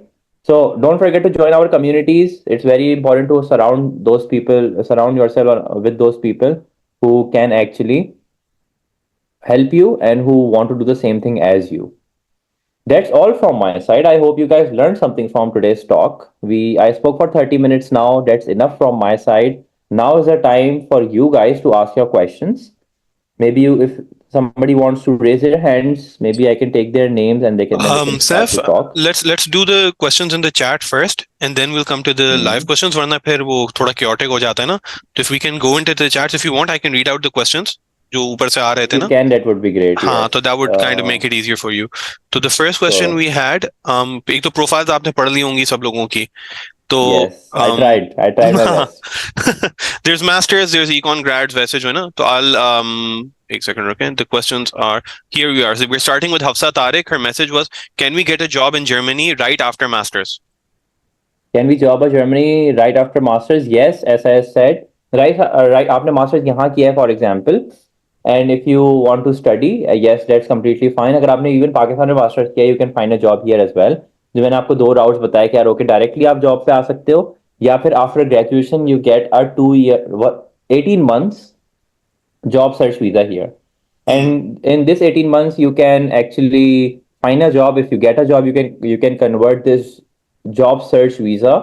Speaker 2: So don't forget to join our communities. It's very important to surround yourself with those people who can actually help you and who want to do the same thing as you. That's all from my side. I hope you guys learned something from today's talk. I spoke for 30 minutes now. That's enough from my side. Now is the time for you guys to ask your questions. Maybe if somebody wants to raise their hands, maybe I can take their names and then they can start
Speaker 1: Saif,
Speaker 2: to talk.
Speaker 1: let's do the questions in the chat first, and then we'll come to the live questions. वरना फिर वो थोड़ा chaotic हो जाता है ना. So if we can go into the chats, if you want, I can read out the questions जो ऊपर से आ रहे थे
Speaker 2: You
Speaker 1: ना.
Speaker 2: can, that would be great.
Speaker 1: हाँ,
Speaker 2: Yes.
Speaker 1: तो that would kind of make it easier for you. So the first question we had, एक तो profiles आपने पढ़ ली होंगी सब लोगों की. तो
Speaker 2: Yes, I tried my best.
Speaker 1: there's masters, there's econ grads वैसे जो है ना. तो I'll एक second रुकें. The questions are, here we are. So we're starting with Hafsa Tariq. Her message was, can we get a job in Germany right after masters?
Speaker 2: Can we job in Germany right after masters? Yes, as I said, right after masters यहाँ किया है, for example, and if you want to study, yes, that's completely fine. अगर आपने even Pakistan में masters किया, you can find a job here as well. जो मैंने आपको 2 routes बताया कि यार ओके डायरेक्टली आप जॉब पे आ सकते हो, या फिर after graduation you get a 18 months job search visa here. And in this 18 months you can actually find a job. If you get a job, you can convert this job search visa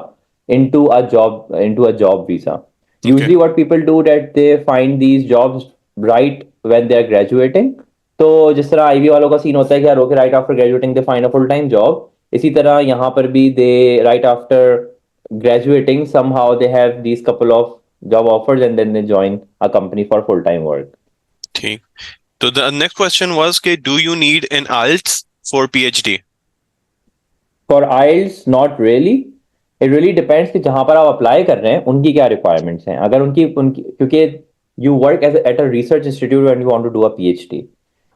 Speaker 2: into a job visa. Usually what people do that they find these jobs right when they are graduating. तो जिस तरह IB वालों का scene होता है कि यार okay right after graduating they find a full time job, इसी तरह यहाँ पर भी they right after graduating somehow they have these couple of job offers and then they join a company for full time work.
Speaker 1: ठीक. So the next question was, do you need an IELTS for PhD?
Speaker 2: For IELTS, not really. It really depends कि जहाँ पर आप apply कर रहे हैं उनकी क्या रिक्वायरमेंट्स हैं. अगर उनकी क्योंकि you work at a research institute when you want to do a PhD.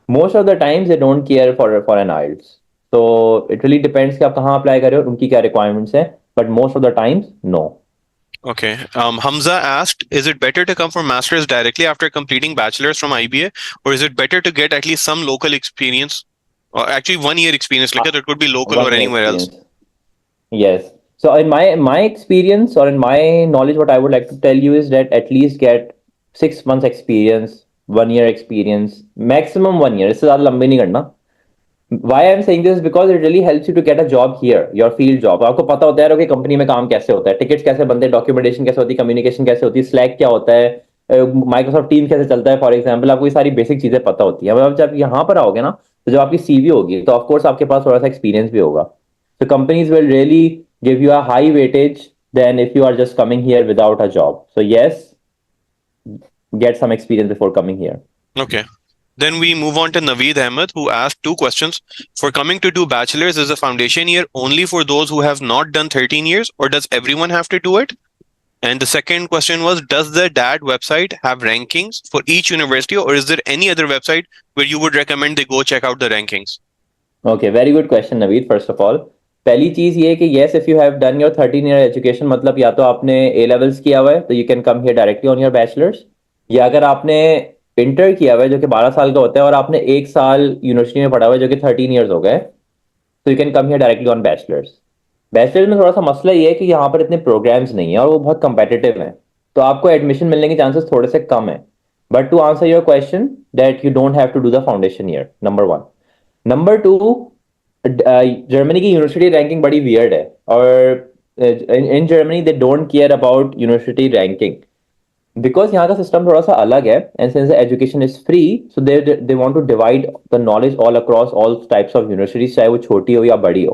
Speaker 2: Most of the times they don't care for an IELTS. So it really depends कि आप कहाँ अप्लाई कर रहे हो, उनकी क्या रिक्वायरमेंट्स हैं. But most of the times, no.
Speaker 1: Okay. Hamza asked, is it better to come for masters directly after completing bachelor's from IBA, or is it better to get at least some local experience, or actually 1 year experience, like it could be local or anywhere else?
Speaker 2: Yes. So in my experience or in my knowledge, what I would like to tell you is that at least get 6 months experience, 1 year experience, maximum 1 year. इससे ज़्यादा लंबे नहीं करना. Why I'm saying this is because it really helps you to get a job here, your field job. आपको पता होता है कि कंपनी में काम कैसे होता है, टिकट्स कैसे बनते हैं, डॉक्यूमेंटेशन कैसे होती है, कम्युनिकेशन कैसे होती है, स्लैक क्या होता है, माइक्रोसॉफ्ट टीम कैसे चलता है, फॉर एग्जाम्पल आपको ये सारी बेसिक चीजें पता होती है. अब जब यहाँ पर आओगे ना, तो जब आपकी सीवी होगी तो ऑफकोर्स आपके पास थोड़ा सा एक्सपीरियंस भी होगा. So companies will really give you a high weightage than if you are just coming here without a job. So yes, get some experience before coming here.
Speaker 1: Okay. Then we move on to Naveed Ahmed, who asked 2 questions. For coming to do bachelor's, is the foundation year only for those who have not done 13 years, or does everyone have to do it? And the second question was, does the DAD website have rankings for each university, or is there any other website where you would recommend they go check out the rankings?
Speaker 2: Okay, very good question, Naveed. First of all, पहली चीज ये कि yes, if you have done your 13-year education, मतलब या तो आपने A levels किया हुआ है, तो you can come here directly on your bachelor's, या अगर आपने इंटर किया हुआ है जो कि 12 साल का होता है और आपने 1 साल यूनिवर्सिटी में पढ़ा हुआ है जो कि 13 years हो गए, तो you can come here directly on bachelors. Bachelors में थोड़ा सा मसला ये है कि यहाँ पर इतने प्रोग्राम्स नहीं है और वो बहुत कंपेटिटिव हैं, तो आपको एडमिशन मिलने के चांसेस थोड़े से कम है. But to answer your question, that you don't have to do the foundation year, number 1. Number 2, Germany की यूनिवर्सिटी रैंकिंग बड़ी वियर्ड है, और in Germany they don't care about university ranking because यहाँ का सिस्टम थोड़ा सा अलग है. And since education is free, so they want to divide the knowledge all across all types of universities, चाहे वो छोटी हो या बड़ी हो.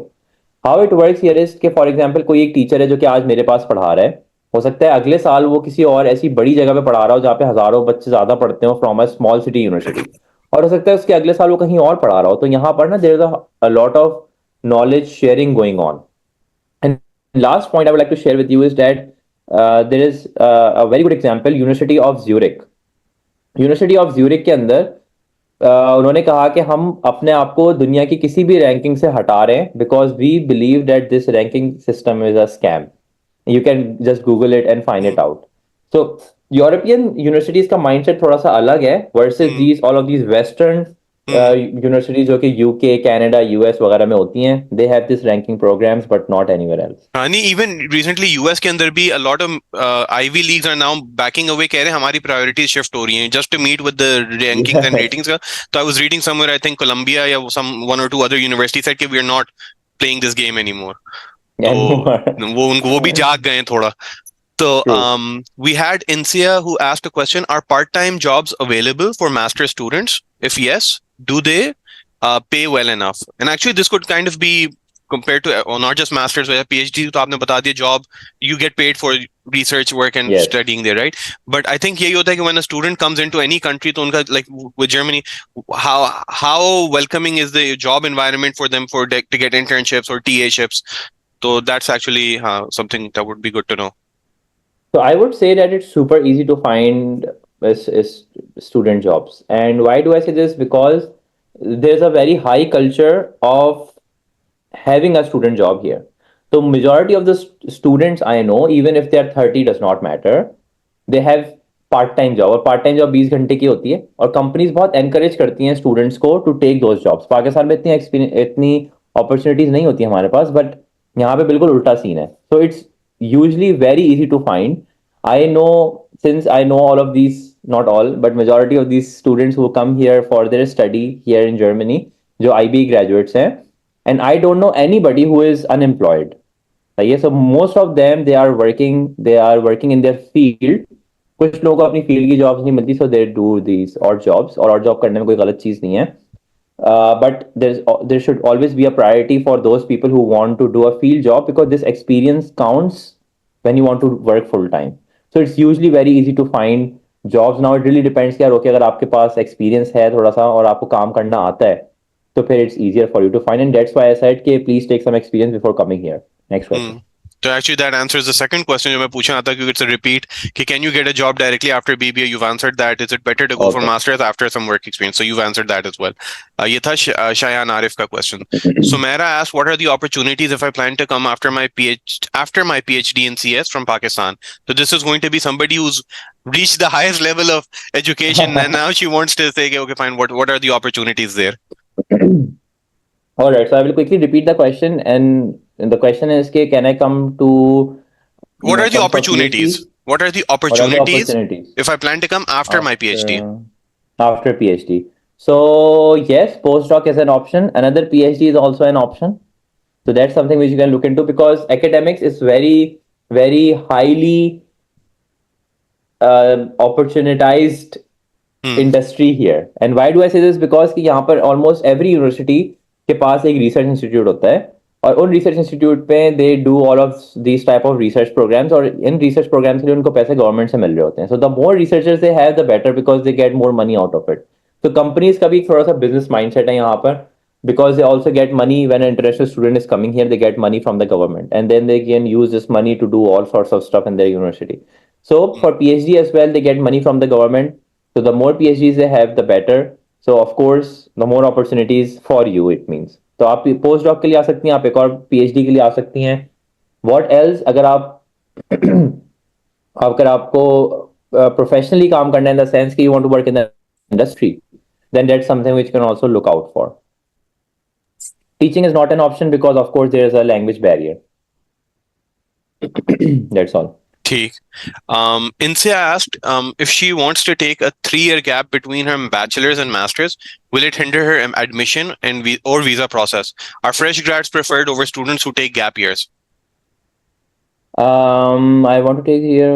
Speaker 2: How it works here is कि फॉर एग्जांपल कोई एक टीचर है जो कि आज मेरे पास पढ़ा रहा है, हो सकता है अगले साल वो किसी और ऐसी बड़ी जगह पे पढ़ा रहा हो जहाँ पे हजारों बच्चे ज्यादा पढ़ते हो from a small city university, और हो सकता है उसके अगले साल वो कहीं और पढ़ा रहा हो. तो यहाँ पर ना there is a lot of knowledge sharing going on. And last point I would like to share with you is that there is a very good example, University of Zurich. University of Zurich के अंदर उन्होंने कहा कि हम अपने आप को दुनिया की किसी भी रैंकिंग से हटा रहे हैं because we believe that this ranking system is a scam. You can just Google it and find
Speaker 1: Hmm.
Speaker 2: it out. So European universities का mindset थोड़ा सा अलग है versus
Speaker 1: Hmm.
Speaker 2: these all of these Western
Speaker 1: Hmm.
Speaker 2: universities जो कि UK, Canada, US वगैरह में होती हैं. They have this ranking programs but not anywhere else.
Speaker 1: हाँ नहीं, इवन रिसेंटली यूएस के अंदर भी a lot of ivy leagues are now backing away, कह रहे हैं हमारी प्रायोरिटीज शिफ्ट हो रही हैं just to meet with the rankings and
Speaker 2: Yes.
Speaker 1: Ratings का. तो I was reading somewhere, I think Columbia या सम वन और टू अदर यूनिवर्सिटी सेड कि we are not playing this game anymore. तो
Speaker 2: Anymore.
Speaker 1: वो भी जाग गए हैं थोड़ा. So
Speaker 2: True.
Speaker 1: we had Insia who asked a question: Are part-time jobs available for master students? If yes, do they pay well enough? And actually, this could kind of be compared to not just masters, but PhD. तो आपने बता दिया job, you get paid for research work and
Speaker 2: Yes.
Speaker 1: studying there, right? But I think यही होता है कि when a student comes into any country, तो उनका like with Germany, how welcoming is the job environment for them to get internships or TA-ships? So that's actually something that would be good to know.
Speaker 2: So I would say that it's super easy to find is student jobs. And why do I say this? Because there's a very high culture of having a student job here. So majority of the students I know, even if they're 30, does not matter. They have part time job और part time job 20 घंटे की होती है और companies बहुत encourage करती हैं students को to take those jobs. Pakistan में इतनी अपॉर्चुनिटीज नहीं होती हमारे पास बट यहाँ पे बिल्कुल उल्टा सीन है. So it's usually very easy to find. I know since I know all of these, not all, but majority of these students who come here for their study here in Germany, जो IB graduates हैं, and I don't know anybody who is unemployed. Yes, so most of them they are working in their field. कुछ लोगों को अपनी field की jobs नहीं मिलती so they do these odd jobs और ऑड जॉब करने में कोई गलत चीज नहीं है. But there should always be a priority for those people who want to do a field job because this experience counts when you want to work full time. So it's usually very easy to find jobs. Now it really depends कि यार okay अगर आपके पास experience है थोड़ा सा और आपको काम करना आता है तो फिर it's easier for you to find, and that's why I said कि please take some experience before coming here. Next question.
Speaker 1: So actually that answers the second question जो मैं पूछना था क्योंकि it's a repeat कि can you get a job directly after BBA? You've answered that. Is it better to go for
Speaker 2: Okay.
Speaker 1: masters after some work experience? So you've answered that as well. ये था Shayan Arif का question. Sumaira asked, what are the opportunities if I plan to come after my PhD in CS from Pakistan? So this is going to be somebody who's reached the highest level of education and now she wants to say, okay, fine, what are the opportunities there?
Speaker 2: All right, so I will quickly repeat the question, and the question is, can I come to
Speaker 1: What are the
Speaker 2: come for
Speaker 1: opportunities?
Speaker 2: PhD?
Speaker 1: What are the
Speaker 2: What are the
Speaker 1: opportunities
Speaker 2: opportunities
Speaker 1: if I plan to come after my PhD?
Speaker 2: after PhD? So yes, postdoc is an option. Another PhD is also an option. So that's something which you can look into because academics is very highly opportunized industry here. And why do I say this? Because कि यहाँ पर almost every university के पास एक research institute होता है और उन research institute पे they do all of these type of research programs और इन research programs के लिए उनको पैसे government से मिल रहे होते हैं. So the more researchers they have, the better because they get more money out of it. So companies का भी एक थोड़ा सा business mindset है यहाँ पर because they also get money when an international student is coming here. They get money from the government and then they can use this money to do all sorts of stuff in their university. So for PhD as well, they get money from the government. So the more PhDs they have, the better. So of course, the more opportunities for you it means. तो आप post doc के लिए आ सकती हैं, आप एक और PhD के लिए आ सकती हैं. What else? अगर आप अगर आपको प्रोफेशनली काम करना है in the sense कि you want to work in the industry, then that's something which you can also look out for. Teaching is not an option because of course there is a language barrier. That's all.
Speaker 1: ठीक. Insia asked if she wants to take a 3-year gap between her bachelor's and master's, will it hinder her admission and or visa process? Are fresh grads preferred over students who take gap years?
Speaker 2: I want to take here.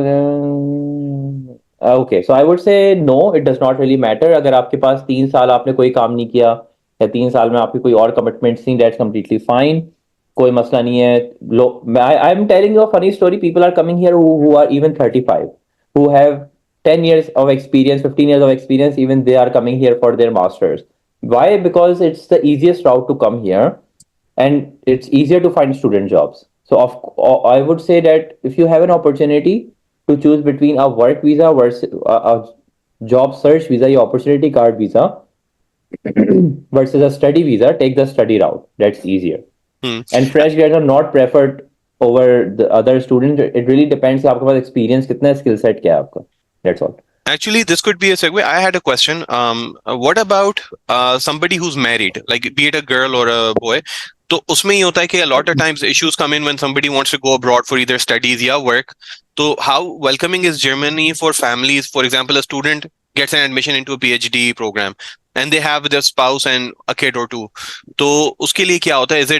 Speaker 2: Okay, so I would say no, it does not really matter. अगर आपके पास 3 साल आपने कोई काम नहीं किया या 3 साल में आपकी कोई और कमिटमेंट्स नहीं, that's completely fine. कोई मसला नहीं है. I'm telling you a funny story. People are coming here who are even 35, who have 10 years of experience, 15 years of experience, even they are coming here for their masters. Why? Because it's the easiest route to come here and it's easier to find student jobs. So I would say that if you have an opportunity to choose between a work visa versus a job search visa, your opportunity card visa, versus a study visa, take the study route. That's easier.
Speaker 1: Hmm.
Speaker 2: And fresh grads are not preferred over the other students. It really depends कि आपके पास experience कितना है, skill set क्या है आपका. That's all.
Speaker 1: Actually, this could be a segue. I had a question. What about somebody who's married, like be it a girl or a boy? तो उसमें ये होता है कि a lot of times issues come in when somebody wants to go abroad for either studies या work. So how welcoming is Germany for families? For example, a student gets an admission into a PhD program and they have their spouse and a kid or two. तो उसके लिए क्या होता है?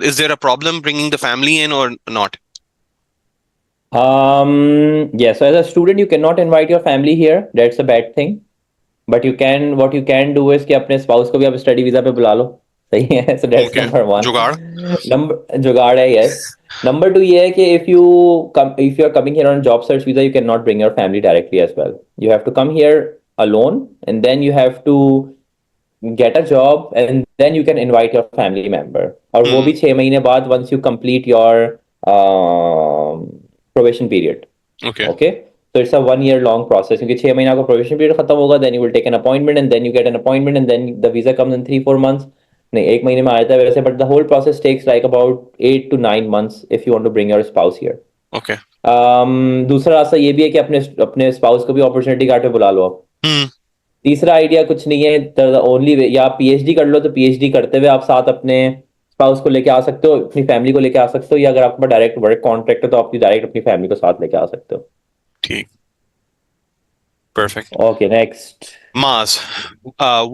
Speaker 1: Is there a problem bringing the family in or not?
Speaker 2: Yes, so as a student, you cannot invite your family here. That's a bad thing. But what you can do is कि अपने spouse को भी आप study visa पे बुला लो. सही है. So that's
Speaker 1: Okay.
Speaker 2: number one.
Speaker 1: जुगाड़.
Speaker 2: Number जुगाड़ है, yes. Number two ये है कि if you are coming here on job search visa, you cannot bring your family directly as well. You have to come here alone, and then you have to get a job, and then you can invite your family member. और वो
Speaker 1: Hmm.
Speaker 2: भी 6 महीने बाद once you complete your probation period.
Speaker 1: Okay.
Speaker 2: Okay, so it's a 1 year long process क्योंकि 6 महीना का probation period खत्म होगा, then you will take an appointment, and then you get an appointment, and then the visa comes in 3-4 months. नहीं, 1 महीने में आ जाता है वैसे, but the whole process takes like about 8 to 9 months if you want to bring your spouse here.
Speaker 1: Okay.
Speaker 2: दूसरा रास्ता ये भी है कि अपने अपने स्पाउस को भी अपॉर्चुनिटी कार्ड पे बुला लो आप.
Speaker 1: Hmm.
Speaker 2: तीसरा आइडिया कुछ नहीं है, द ओनली वे, या पीएचडी कर लो तो पीएचडी करते हुए आप साथ अपने स्पाउस को लेके आ सकते हो, अपनी फैमिली को लेके आ सकते हो, या अगर आपके पास डायरेक्ट वर्क कॉन्ट्रैक्ट है तो आप डायरेक्ट अपनी फैमिली को साथ लेके आ सकते हो.
Speaker 1: ठीक. Perfect.
Speaker 2: Okay, next.
Speaker 1: Maz,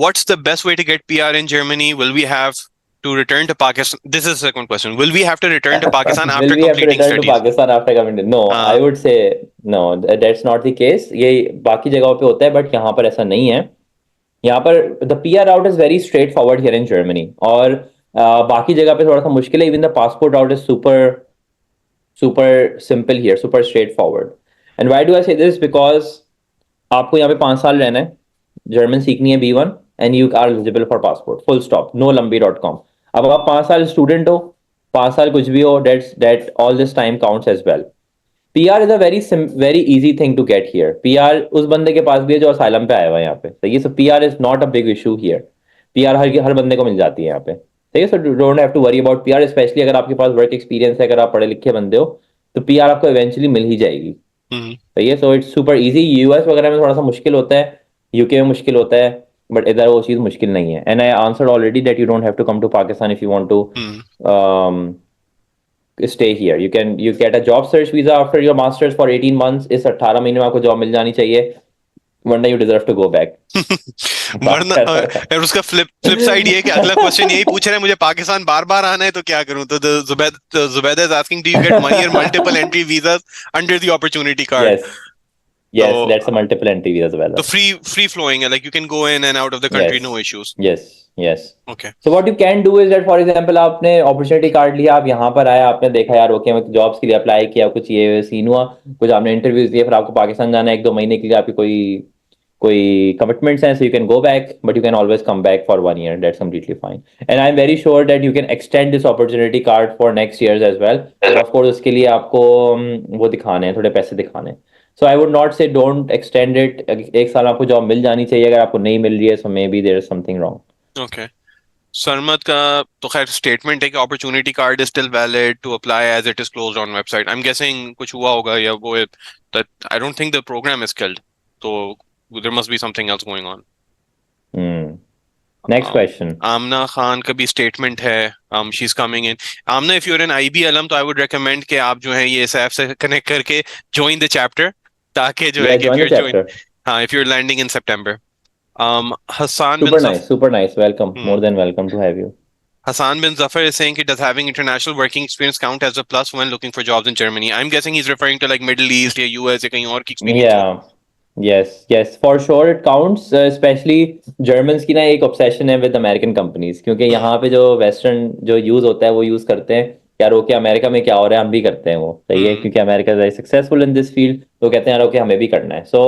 Speaker 1: what's the best way to get PR in Germany? Will we have to return to Pakistan? This is the second question. Will we have to return to Pakistan
Speaker 2: Will
Speaker 1: after
Speaker 2: we have to
Speaker 1: completing
Speaker 2: return to
Speaker 1: studies?
Speaker 2: Pakistan after coming to? No,
Speaker 1: हाँ.
Speaker 2: I would say no. That's not the case. ये बाकी जगहों पे होता है, but यहाँ पर ऐसा नहीं है. यहाँ पर the PR route is very straightforward here in Germany. और बाकी जगह पे थोड़ा सा मुश्किल है. Even the passport route is super simple here, super straightforward. And why do I say this? Because आपको यहाँ पे 5 साल रहना है, जर्मन सीखनी है B1, and you are eligible for passport. Full stop. No lambi.com. अब आप 5 साल स्टूडेंट हो, 5 साल कुछ भी हो, that all this time counts as well. PR is a very easy thing to get here. PR उस बंदे के पास भी है जो असाइलम पे आया हुआ है यहाँ पे. सही है. So PR is not a big issue here. PR हर बंदे को मिल जाती है यहाँ पे. सही है. So don't have to worry about PR, especially अगर आपके पास वर्क एक्सपीरियंस है, अगर आप पढ़े लिखे बंदे हो, तो PR आपको इवेंचुअली मिल ही जाएगी.
Speaker 1: Hmm.
Speaker 2: सही है. So it's super easy. US वगैरह में थोड़ा सा मुश्किल होता है, यूके में मुश्किल होता है, बट इधर वो चीज मुश्किल नहीं है. And I answered already that you don't have to come to Pakistan if you want to
Speaker 1: Hmm.
Speaker 2: stay here. You get a job search visa after your masters for 18 months. इस 18 महीने में आपको जॉब मिल जानी चाहिए, वरना you deserve to go back.
Speaker 1: वरना और उसका फ्लिप साइड ये है कि अगला क्वेश्चन यही पूछ रहे हैं, मुझे पाकिस्तान बार बार आना है तो क्या करूं? तो Zubaida is asking, do you get 1 year multiple entry visas under the opportunity card?
Speaker 2: Yes,
Speaker 1: So-
Speaker 2: that's a multiple entry visa as well.
Speaker 1: So free flowing, like you can go in and out of the country,
Speaker 2: Yes.
Speaker 1: no issues.
Speaker 2: Yes.
Speaker 1: Okay.
Speaker 2: So what you can do is that, for example, आपने opportunity card लिया, आप यहाँ पर आए, आपने देखा यार okay, मैं जॉब्स के लिए अप्लाई किया, कुछ ये सीन हुआ, कुछ आपने इंटरव्यूज दिए, फिर आपको पाकिस्तान जाना है 1-2 महीने के लिए, आपकी कोई कमिटमेंट्स हैं, so you can go back, but you can always come back for 1 year. That's completely fine. And I'm very sure that you can extend this opportunity card for next years as well. But of course उसके लिए आपको वो दिखाने हैं, थोड़े पैसे दिखाने हैं. So I would not say don't extend it. 1 साल आपको जॉब मिल जानी चाहिए. अगर आपको नहीं मिल रही है, so maybe there is something wrong.
Speaker 1: Okay. Sarmad का तो खैर स्टेटमेंट है कि opportunity card is still valid to apply as it is closed on website. I am guessing कुछ हुआ होगा या वो that I don't think the program is killed, तो there must be something else going on.
Speaker 2: Next question.
Speaker 1: Aamna Khan का भी statement है, she is coming in. Aamna, if you are an IB alum तो आई वुड रिकमेंड कि आप जो है ये एसएफ से कनेक्ट करके ज्वाइन द चैप्टर, ताकि जो है कि
Speaker 2: Join the chapter.
Speaker 1: हाँ, if you're landing in September. Hassan bin
Speaker 2: Super nice. Welcome.
Speaker 1: Hmm.
Speaker 2: More than welcome to have you.
Speaker 1: Hassan bin Zafar is saying, does having international working experience count as a plus when looking for jobs in Germany? I'm guessing he's referring to like Middle East या US या कहीं और की experience.
Speaker 2: Yeah. Yes. For sure it counts. Especially Germans की ना एक obsession है with American companies, क्योंकि यहाँ पे जो Western जो use होता है वो use करते हैं यार ओके अमेरिका में क्या हो रहा है हम भी करते हैं वो. सही है. क्योंकि America is very successful in this field, तो कहते हैं यार ओके हमें भी करना है. सो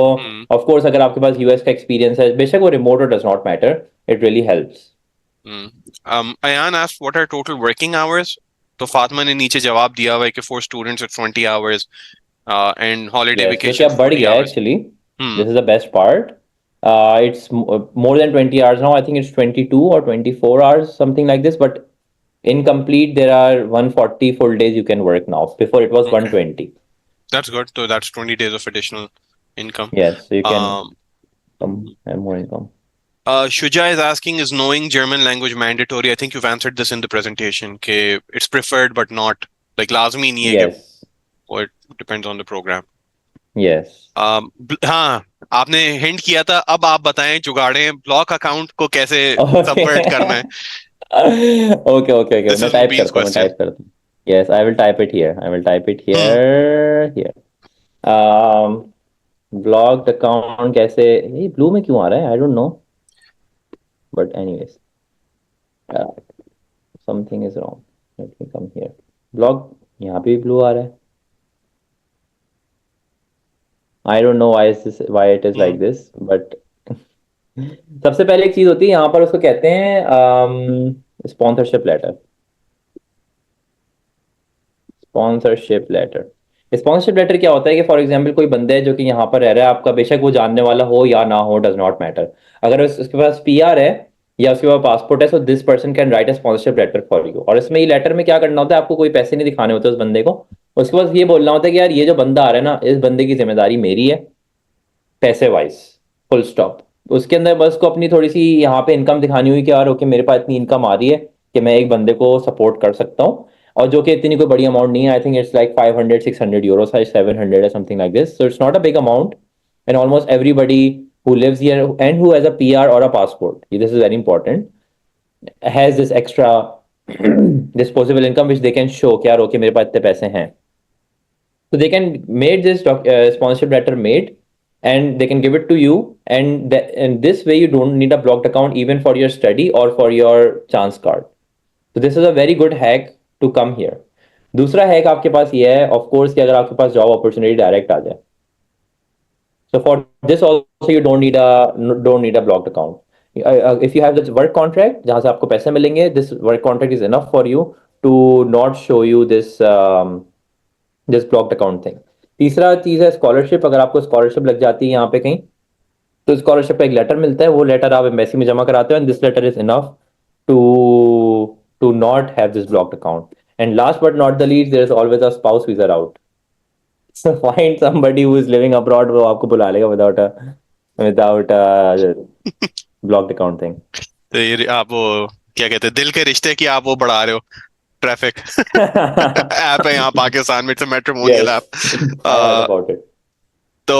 Speaker 2: ऑफ कोर्स अगर आपके पास यूएस का एक्सपीरियंस है, बेशक वो रिमोट और does not matter, it really helps.
Speaker 1: Ayan asked what are total working hours. तो फातिमा ने नीचे जवाब दिया हुआ है कि for students it's 20 hours and holiday vacation
Speaker 2: बढ़
Speaker 1: 40
Speaker 2: गया
Speaker 1: hours.
Speaker 2: Actually. This is the best part. It's more than 20 hours now. I think it's 22 or 24 hours, something like this. But incomplete, there are 140 full days you can work now. Before it was
Speaker 1: Okay,
Speaker 2: 120.
Speaker 1: that's good. So that's 20 days of additional income.
Speaker 2: Yes, so you can
Speaker 1: Um,
Speaker 2: have more income.
Speaker 1: Shuja is asking, is knowing German language mandatory? I think you've answered this in the presentation. Okay, it's preferred but not like लाजमी नहीं है कि
Speaker 2: Yes,
Speaker 1: वो it depends on the program.
Speaker 2: yes.
Speaker 1: हाँ, आपने hint किया था, अब आप बताएं जुगाड़े ब्लॉक अकाउंट को कैसे सबवर्ट करना है.
Speaker 2: Okay. Okay, okay, okay.
Speaker 1: This
Speaker 2: मैं
Speaker 1: इज
Speaker 2: टाइप
Speaker 1: मुबीन्स
Speaker 2: करता हूँ, मैं
Speaker 1: क्वेश्चन.
Speaker 2: टाइप करता हूँ. Yes, I will type it here. I will type it
Speaker 1: hmm.
Speaker 2: here. Um, blocked account कैसे? ये blue में क्यों आ रहा है? I don't know. But anyways, uh, something is wrong. Let me come here. Block यहाँ पे भी blue आ रहा है. I don't know why it is like
Speaker 1: hmm.
Speaker 2: this, but सबसे पहले एक चीज होती है यहाँ पर, उसको कहते हैं sponsorship letter. Sponsorship letter. Sponsorship letter क्या होता है कि फॉर एग्जांपल कोई बंदा है जो कि यहाँ पर रह रहा है आपका, बेशक वो जानने वाला हो या ना हो, डज नॉट मैटर. अगर उसके पास पीआर है या उसके पास पासपोर्ट है, so this person can write a sponsorship letter for you. और इसमें ये लेटर में क्या करना होता है, आपको कोई पैसे नहीं दिखाने होते उस बंदे को. उसके पास ये बोलना होता है कि यार ये जो बंदा आ रहा है ना, इस बंदे की जिम्मेदारी मेरी है, पैसे वाइज, फुल स्टॉप. उसके अंदर बस को अपनी थोड़ी सी यहाँ पे इनकम दिखानी हुई कि यार ओके मेरे पास इतनी इनकम आ रही है कि मैं एक बंदे को सपोर्ट कर सकता हूँ. और जो कि इतनी कोई बड़ी अमाउंट नहीं है. I think it's like 500-600 euros, 700 or something like this. So it's not a big amount. And almost everybody who lives here and who has a PR or a passport, this is very important, has this extra disposable income which they can show कि यार okay मेरे पास इतने पैसे हैं. So they can make this sponsorship letter made, and they can give it to you. And this way you don't need a blocked account even for your study or for your chance card. So this is a very good hack to come here. दूसरा hack आपके पास ये है of course कि अगर आपके पास job opportunity direct आ जाए. So for this also you don't need a blocked account. If you have this work contract जहाँ से आपको पैसे मिलेंगे, this work contract is enough for you to not show you this blocked account thing. तीसरा चीज है scholarship. अगर आपको स्कॉलरशिप लग जाती है यहाँ पे कहीं, तो स्कॉलरशिप का एक लेटर मिलता है. वो लेटर आप एम्बेसी में जमा कराते हो, and this letter is enough to to not have this blocked account. And last but not the least, there is always a spouse visa out. So find somebody who is living abroad, वो आपको बुला लेगा without a blocked account thing.
Speaker 1: तो ये आप वो क्या कहते हैं, दिल के रिश्ते की आप वो बढ़ा रहे हो. ट्रैफिक ऐप है यहाँ पाकिस्तान में, it's a matrimonial
Speaker 2: Yes, I heard
Speaker 1: app.
Speaker 2: about it.
Speaker 1: तो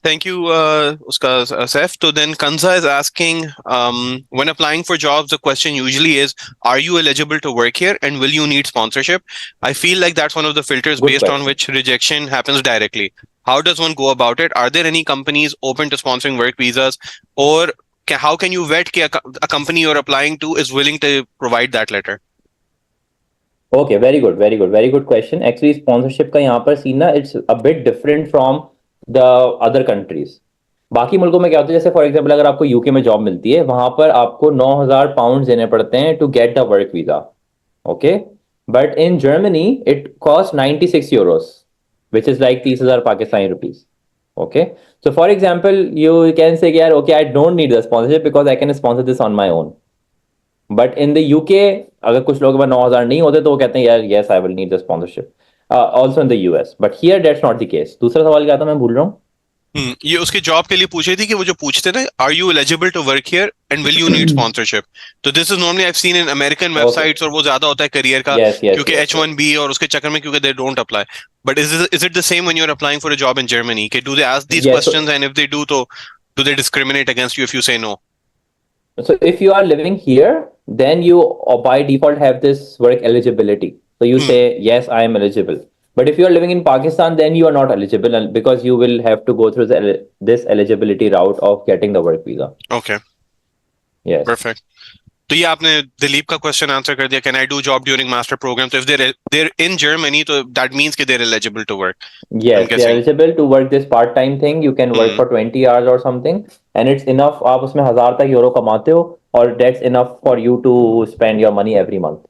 Speaker 1: thank you उसका Saif. So then Kanza is asking, when applying for jobs the question usually is, are you eligible to work here and will you need sponsorship? I feel like that's one of the filters
Speaker 2: Good
Speaker 1: based on
Speaker 2: question.
Speaker 1: which rejection happens directly. How does one go about it? Are there any companies open to sponsoring work visas, or how can you vet कि a company you're applying to is willing to provide that letter?
Speaker 2: Okay, very good, very good, very good question. Actually, sponsorship का यहाँ पर scene ना, it's a bit different from the other countries. बाकी मुल्कों में क्या होता है, जैसे फॉर एग्जाम्पल अगर आपको यूके में जॉब मिलती है, वहां पर आपको 9,000 पाउंड देने पड़ते हैं to get the work visa. Okay. But in Germany it cost 96 euros, which is like 30,000 Pakistani rupees. Okay. So for example you can say यार okay I don't need the sponsorship because I can sponsor this on my own. But in the UK अगर कुछ लोगों के पास 9,000 नहीं होते तो वो कहते हैं यार yes I will need the sponsorship. Also in the US, but here that's not the case. दूसरा सवाल क्या था, मैं भूल रहा हूँ.
Speaker 1: ये उसकी जॉब के लिए पूछ रही थी कि वो जो पूछते थे, are you eligible to work here and will you need sponsorship. तो this is normally I have seen in American
Speaker 2: okay.
Speaker 1: Websites, और वो ज्यादा होता है करियर का,
Speaker 2: यस यस
Speaker 1: क्योंकि
Speaker 2: यस यस.
Speaker 1: H1B और उसके चक्कर में, क्योंकि they don't apply. But is it the same when you are applying for a job in Germany? के do they ask these
Speaker 2: Yes.
Speaker 1: Questions, and if they do तो do they discriminate against you if you से no?
Speaker 2: So if you are living here, then you by default have this work eligibility. So you say, yes, I am eligible. But if you are living in Pakistan, then you are not eligible because you will have to go through this eligibility route of getting the work visa.
Speaker 1: Okay,
Speaker 2: Yes.
Speaker 1: Perfect. तो ये आपने दिलीप का question answer कर दिया. Can I do job during master program? तो if they're in Germany, तो that means कि they're eligible to work.
Speaker 2: Yes, they are eligible to work this part-time thing. You can work
Speaker 1: Hmm.
Speaker 2: for 20 hours or something, and it's enough. आप उसमें 1,000 तक euro कमाते हो, और that's enough for you to spend your money every month.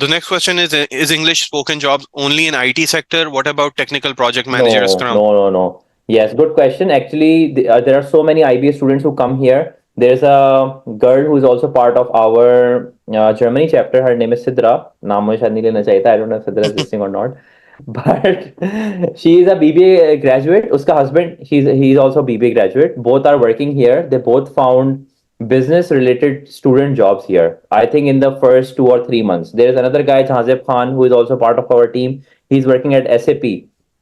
Speaker 1: The next question is English spoken jobs only in IT sector? What about technical project manager,
Speaker 2: No,
Speaker 1: Scrum?
Speaker 2: no, no, no. Yes, good question. Actually, there are so many IBA students who come here. There's a girl who is also part of our Germany chapter. Her name is Sidra. नाम मुझे शायद नहीं लेना चाहिए था. I don't know if Sidra is listening or not. But she is a BBA graduate. उसका husband, he's also BBA graduate. Both are working here. They both found business related student jobs here. I think in the first 2 or 3 months. There is another guy, Jhanzeb Khan, who is also part of our team. He's working at SAP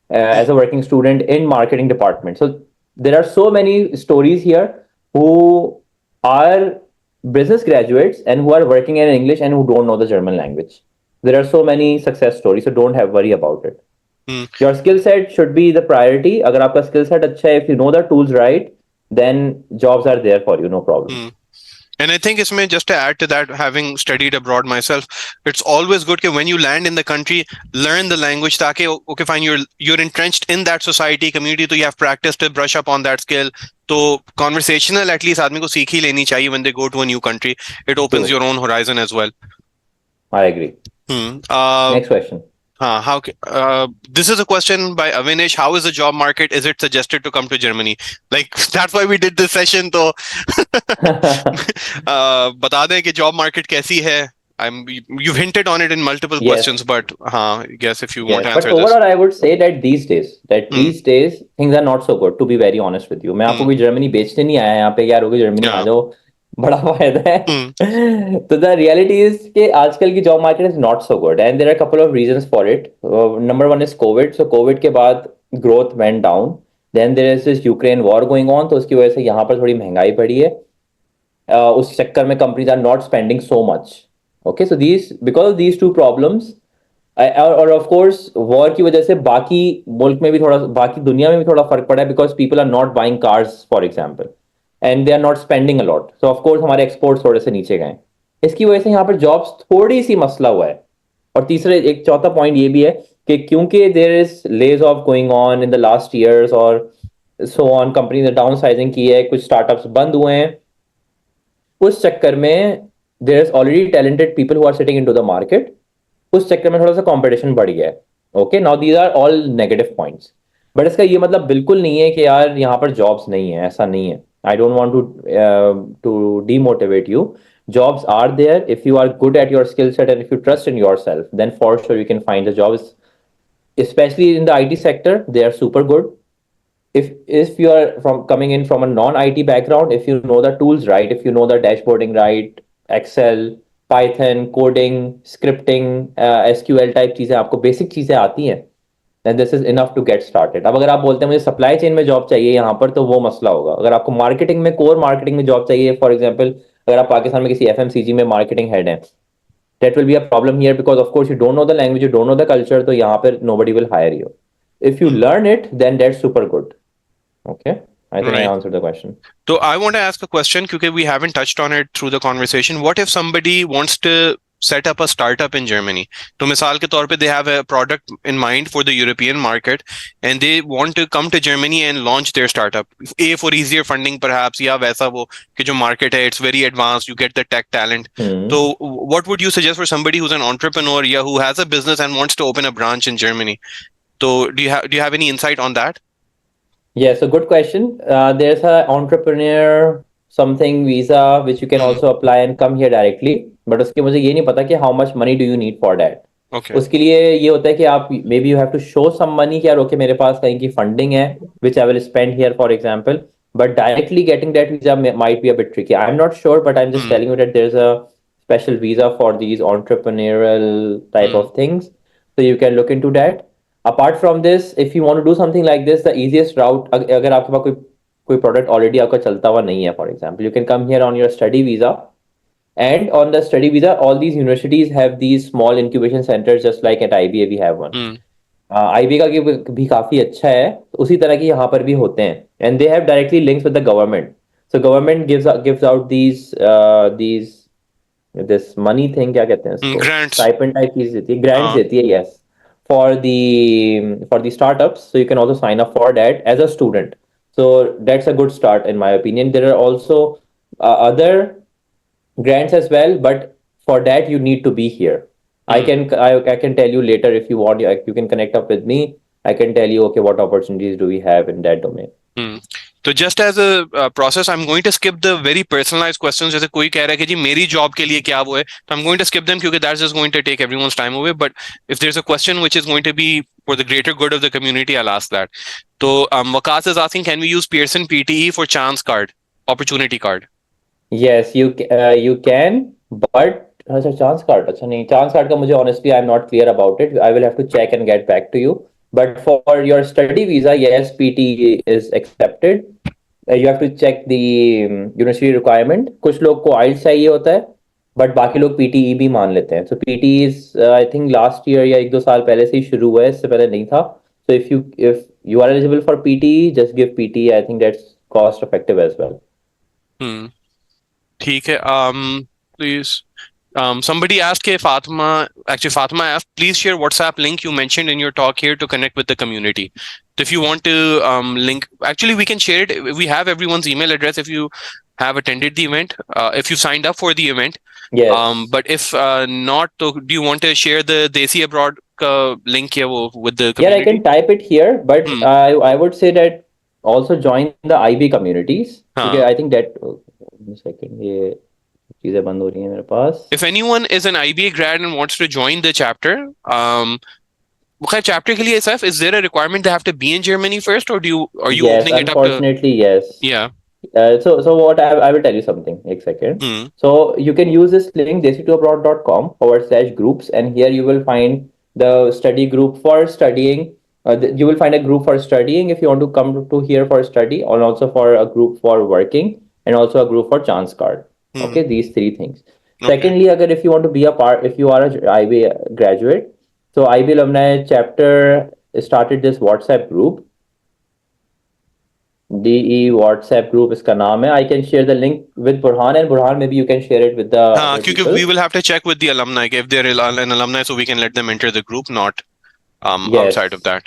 Speaker 2: as a working student in marketing department. So there are so many stories here who are business graduates and who are working in English and who don't know the German language. There are so many success stories, so don't have worry about it.
Speaker 1: Hmm.
Speaker 2: Your skill set should be the priority. अगर आपका skill set अच्छा है, if you know the tools right, then jobs are there for you, no problem.
Speaker 1: Hmm. And I think इसमें just to add to that, having studied abroad myself, it's always good कि when you land in the country, learn the language ताकि okay fine you're entrenched in that society community, तो you have practiced to brush up on that skill. तो conversational at least आदमी को सीख ही लेनी चाहिए when they go to a new country. It opens
Speaker 2: True.
Speaker 1: your own horizon as well.
Speaker 2: I agree. Next question.
Speaker 1: This is a question by Avinash. How is the job market? Is it suggested to come to Germany? Like that's why we did this session. तो बता दें कि job market कैसी है? You've hinted on it in multiple
Speaker 2: Yes.
Speaker 1: questions, but I guess if you want to
Speaker 2: Yes, but
Speaker 1: answer this.
Speaker 2: overall, I would say that these days things are not so good. To be very honest with you, मैं आपको कोई Germany बेचने नहीं आया यहाँ पे यार होगी जर्मनी आ
Speaker 1: Yeah.
Speaker 2: जाओ बड़ा फायदा है. तो the reality is कि आजकल की job market is not so good and there are a couple of reasons for it. Number one is COVID. So COVID के बाद growth went down. Then there is this Ukraine war going on. तो उसकी वजह से यहाँ पर थोड़ी महंगाई बढ़ी है. उस चक्कर में companies are not spending so much. Okay, so because of these two problems. और ऑफ कोर्स वॉर की वजह से बाकी मुल्क में भी थोड़ा बाकी दुनिया में भी थोड़ा फर्क पड़ा है because people are not buying cars for example and they are not spending a lot so of course हमारे एक्सपोर्ट्स थोड़े से नीचे गए. इसकी वजह से यहाँ पर जॉब्स थोड़ी सी मसला हुआ है. और तीसरे एक चौथा पॉइंट ये भी है कि क्योंकि देयर इज लेज ऑफ going on in the last years और सो ऑन कंपनी ने डाउन साइजिंग की है कुछ स्टार्टअप्स बंद हुए हैं उस चक्कर में there is already talented people who are sitting into the market. उस चक्कर में थोड़ा सा कंपटीशन बढ़ गया है. Okay now these are all negative points but इसका ये मतलब बिल्कुल नहीं है कि यार यहाँ पर जॉब्स नहीं है. ऐसा नहीं है. I don't want to demotivate you. Jobs are there if you are good at your skill set and if you trust in yourself, then for sure you can find the jobs. Especially in the IT sector, they are super good. If you are coming in from a non-IT background, if you know the tools right, if you know the dashboarding right, Excel, Python, coding, scripting, SQL type चीजें आपको basic चीजें आती हैं then this is enough to get started. अब अगर आप बोलते हैं मुझे सप्लाई चेन में जॉब चाहिए यहाँ पर तो वो मसला होगा. अगर आपको मार्केटिंग में कोर मार्केटिंग में जॉब चाहिए फॉर एग्जांपल अगर आप पाकिस्तान में किसी FMCG में मार्केटिंग हेड हैं that will be a problem here because of course you don't know the language, you don't know the culture, तो यहाँ पर nobody will hire you. If you learn it, then that's super good. Okay, I think I answered the question.
Speaker 1: So I want to ask a question because we haven't touched on it through the conversation. What if somebody wants to set up a startup in Germany? तो मिसाल के तौर पे they have a product in mind for the European market and they want to come to Germany and launch their startup. A for easier funding perhaps या वैसा वो कि जो market है it's very advanced, you get the tech talent. So what would you suggest for somebody who's an entrepreneur yeah, who has a business and wants to open a branch in Germany? So do you have any insight on that?
Speaker 2: Yeah, so good question. There's a entrepreneur something visa which you can also apply and come here directly. But उसके मुझे ये नहीं पता कि how much money do you need for that.
Speaker 1: Okay.
Speaker 2: उसके लिए ये होता है कि आप maybe you have to show some money कि यार okay मेरे पास कहीं की funding है which I will spend here for example. But directly getting that visa might be a bit tricky. I'm not sure, but I'm just telling you that there's a special visa for these entrepreneurial type of things. So you can look into that. Apart from this, if you want to do something like this, the easiest route, अगर आपके पास कोई product already आपका चलता हुआ नहीं है, for example, you can come here on your study visa, and on the study visa, all these universities have these small incubation centers, just like at IBA we have one. IBA का भी काफी अच्छा है, उसी तरह की यहाँ पर भी होते हैं, and they have directly links with the government. So government gives out these this money thing क्या कहते हैं इसको?
Speaker 1: Grants.
Speaker 2: Stipend type चीज देती है, grants देती है, yes. For the startups, so you can also sign up for that as a student. So that's a good start in my opinion. There are also other grants as well, but for that you need to be here. I can tell you later if you want. You can connect up with me I can tell you, okay, what opportunities do we have in that domain.
Speaker 1: तो just as a process, I'm going to skip the very personalized questions. जैसे कोई कह रहा है कि जी मेरी job के लिए क्या वो है, तो I'm going to skip them क्योंकि that's just going to take everyone's time away. But if there's a question which is going to be for the greater good of the community, I'll ask that. So Waqas is asking, can we use Pearson PTE for chance card, opportunity card?
Speaker 2: Yes, you can, but अच्छा chance card अच्छा नहीं chance card का मुझे honestly I'm not clear about it. I will have to check and get back to you. But for your study visa, yes, PT is accepted. You have to check the university requirement. कुछ लोग को IELTS चाहिए होता है, but बाकी लोग PTE भी मान लेते हैं. So PTE is I think last year या 1-2 साल पहले से ही शुरू हुआ है, इससे पहले नहीं था. So if you are eligible for PTE, just give PTE. I think that's cost effective as well.
Speaker 1: Hmm. ठीक है. Please. Somebody asked if Fatima asked, please share WhatsApp link you mentioned in your talk here to connect with the community. So if you want to link, actually we can share it. We have everyone's email address if you have attended the event, if you signed up for the event.
Speaker 2: Yes.
Speaker 1: But if not, so do you want to share the Desi Abroad link here with the
Speaker 2: Yeah, I
Speaker 1: community?
Speaker 2: can type it here, but
Speaker 1: Hmm.
Speaker 2: I would say that also join the IB communities. Okay,
Speaker 1: हाँ.
Speaker 2: I think that one second ये चीजें बंद हो रही हैं मेरे पास.
Speaker 1: If anyone is an IBA grad and wants to join the chapter, खैर chapter के लिए Saif, is there a requirement they have to be in Germany first, or are you
Speaker 2: Yes,
Speaker 1: opening it up to?
Speaker 2: unfortunately, yes.
Speaker 1: Yeah.
Speaker 2: So what I will tell you something. One second.
Speaker 1: Hmm.
Speaker 2: So you can use this link desi2abroad.com/groups, and here you will find the study group for studying. You will find a group for studying if you want to come to here for study, and also for a group for working, and also a group for chance card.
Speaker 1: Hmm.
Speaker 2: Okay, these three things.
Speaker 1: Okay.
Speaker 2: Secondly, agar if you want to be a part, if you are a IB graduate, so IB alumni chapter started this WhatsApp group. DE WhatsApp group इसका नाम है. I can share the link with Burhan, and Burhan maybe you can share it with the
Speaker 1: हाँ,
Speaker 2: other
Speaker 1: क्योंकि
Speaker 2: people.
Speaker 1: we will have to check with the alumni if they're an alumni, so we can let them enter the group, not
Speaker 2: Yes.
Speaker 1: outside of that.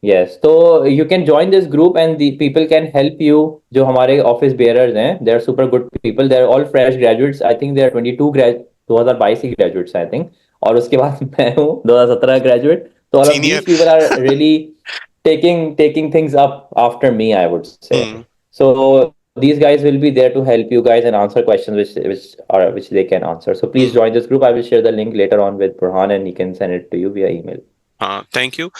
Speaker 2: Yes, so you can join this group and the people can help you. जो हमारे office bearers हैं, they are super good people. They are all fresh graduates. I think they are 2022 he graduates I think. और उसके बाद मैं हूँ 2017 graduate. So all of
Speaker 1: Senior.
Speaker 2: these people are really taking things up after me, I would say.
Speaker 1: Hmm.
Speaker 2: So these guys will be there to help you guys and answer questions which they can answer. So please join this group. I will share the link later on with Burhan and he can send it to you via email.
Speaker 1: Thank you.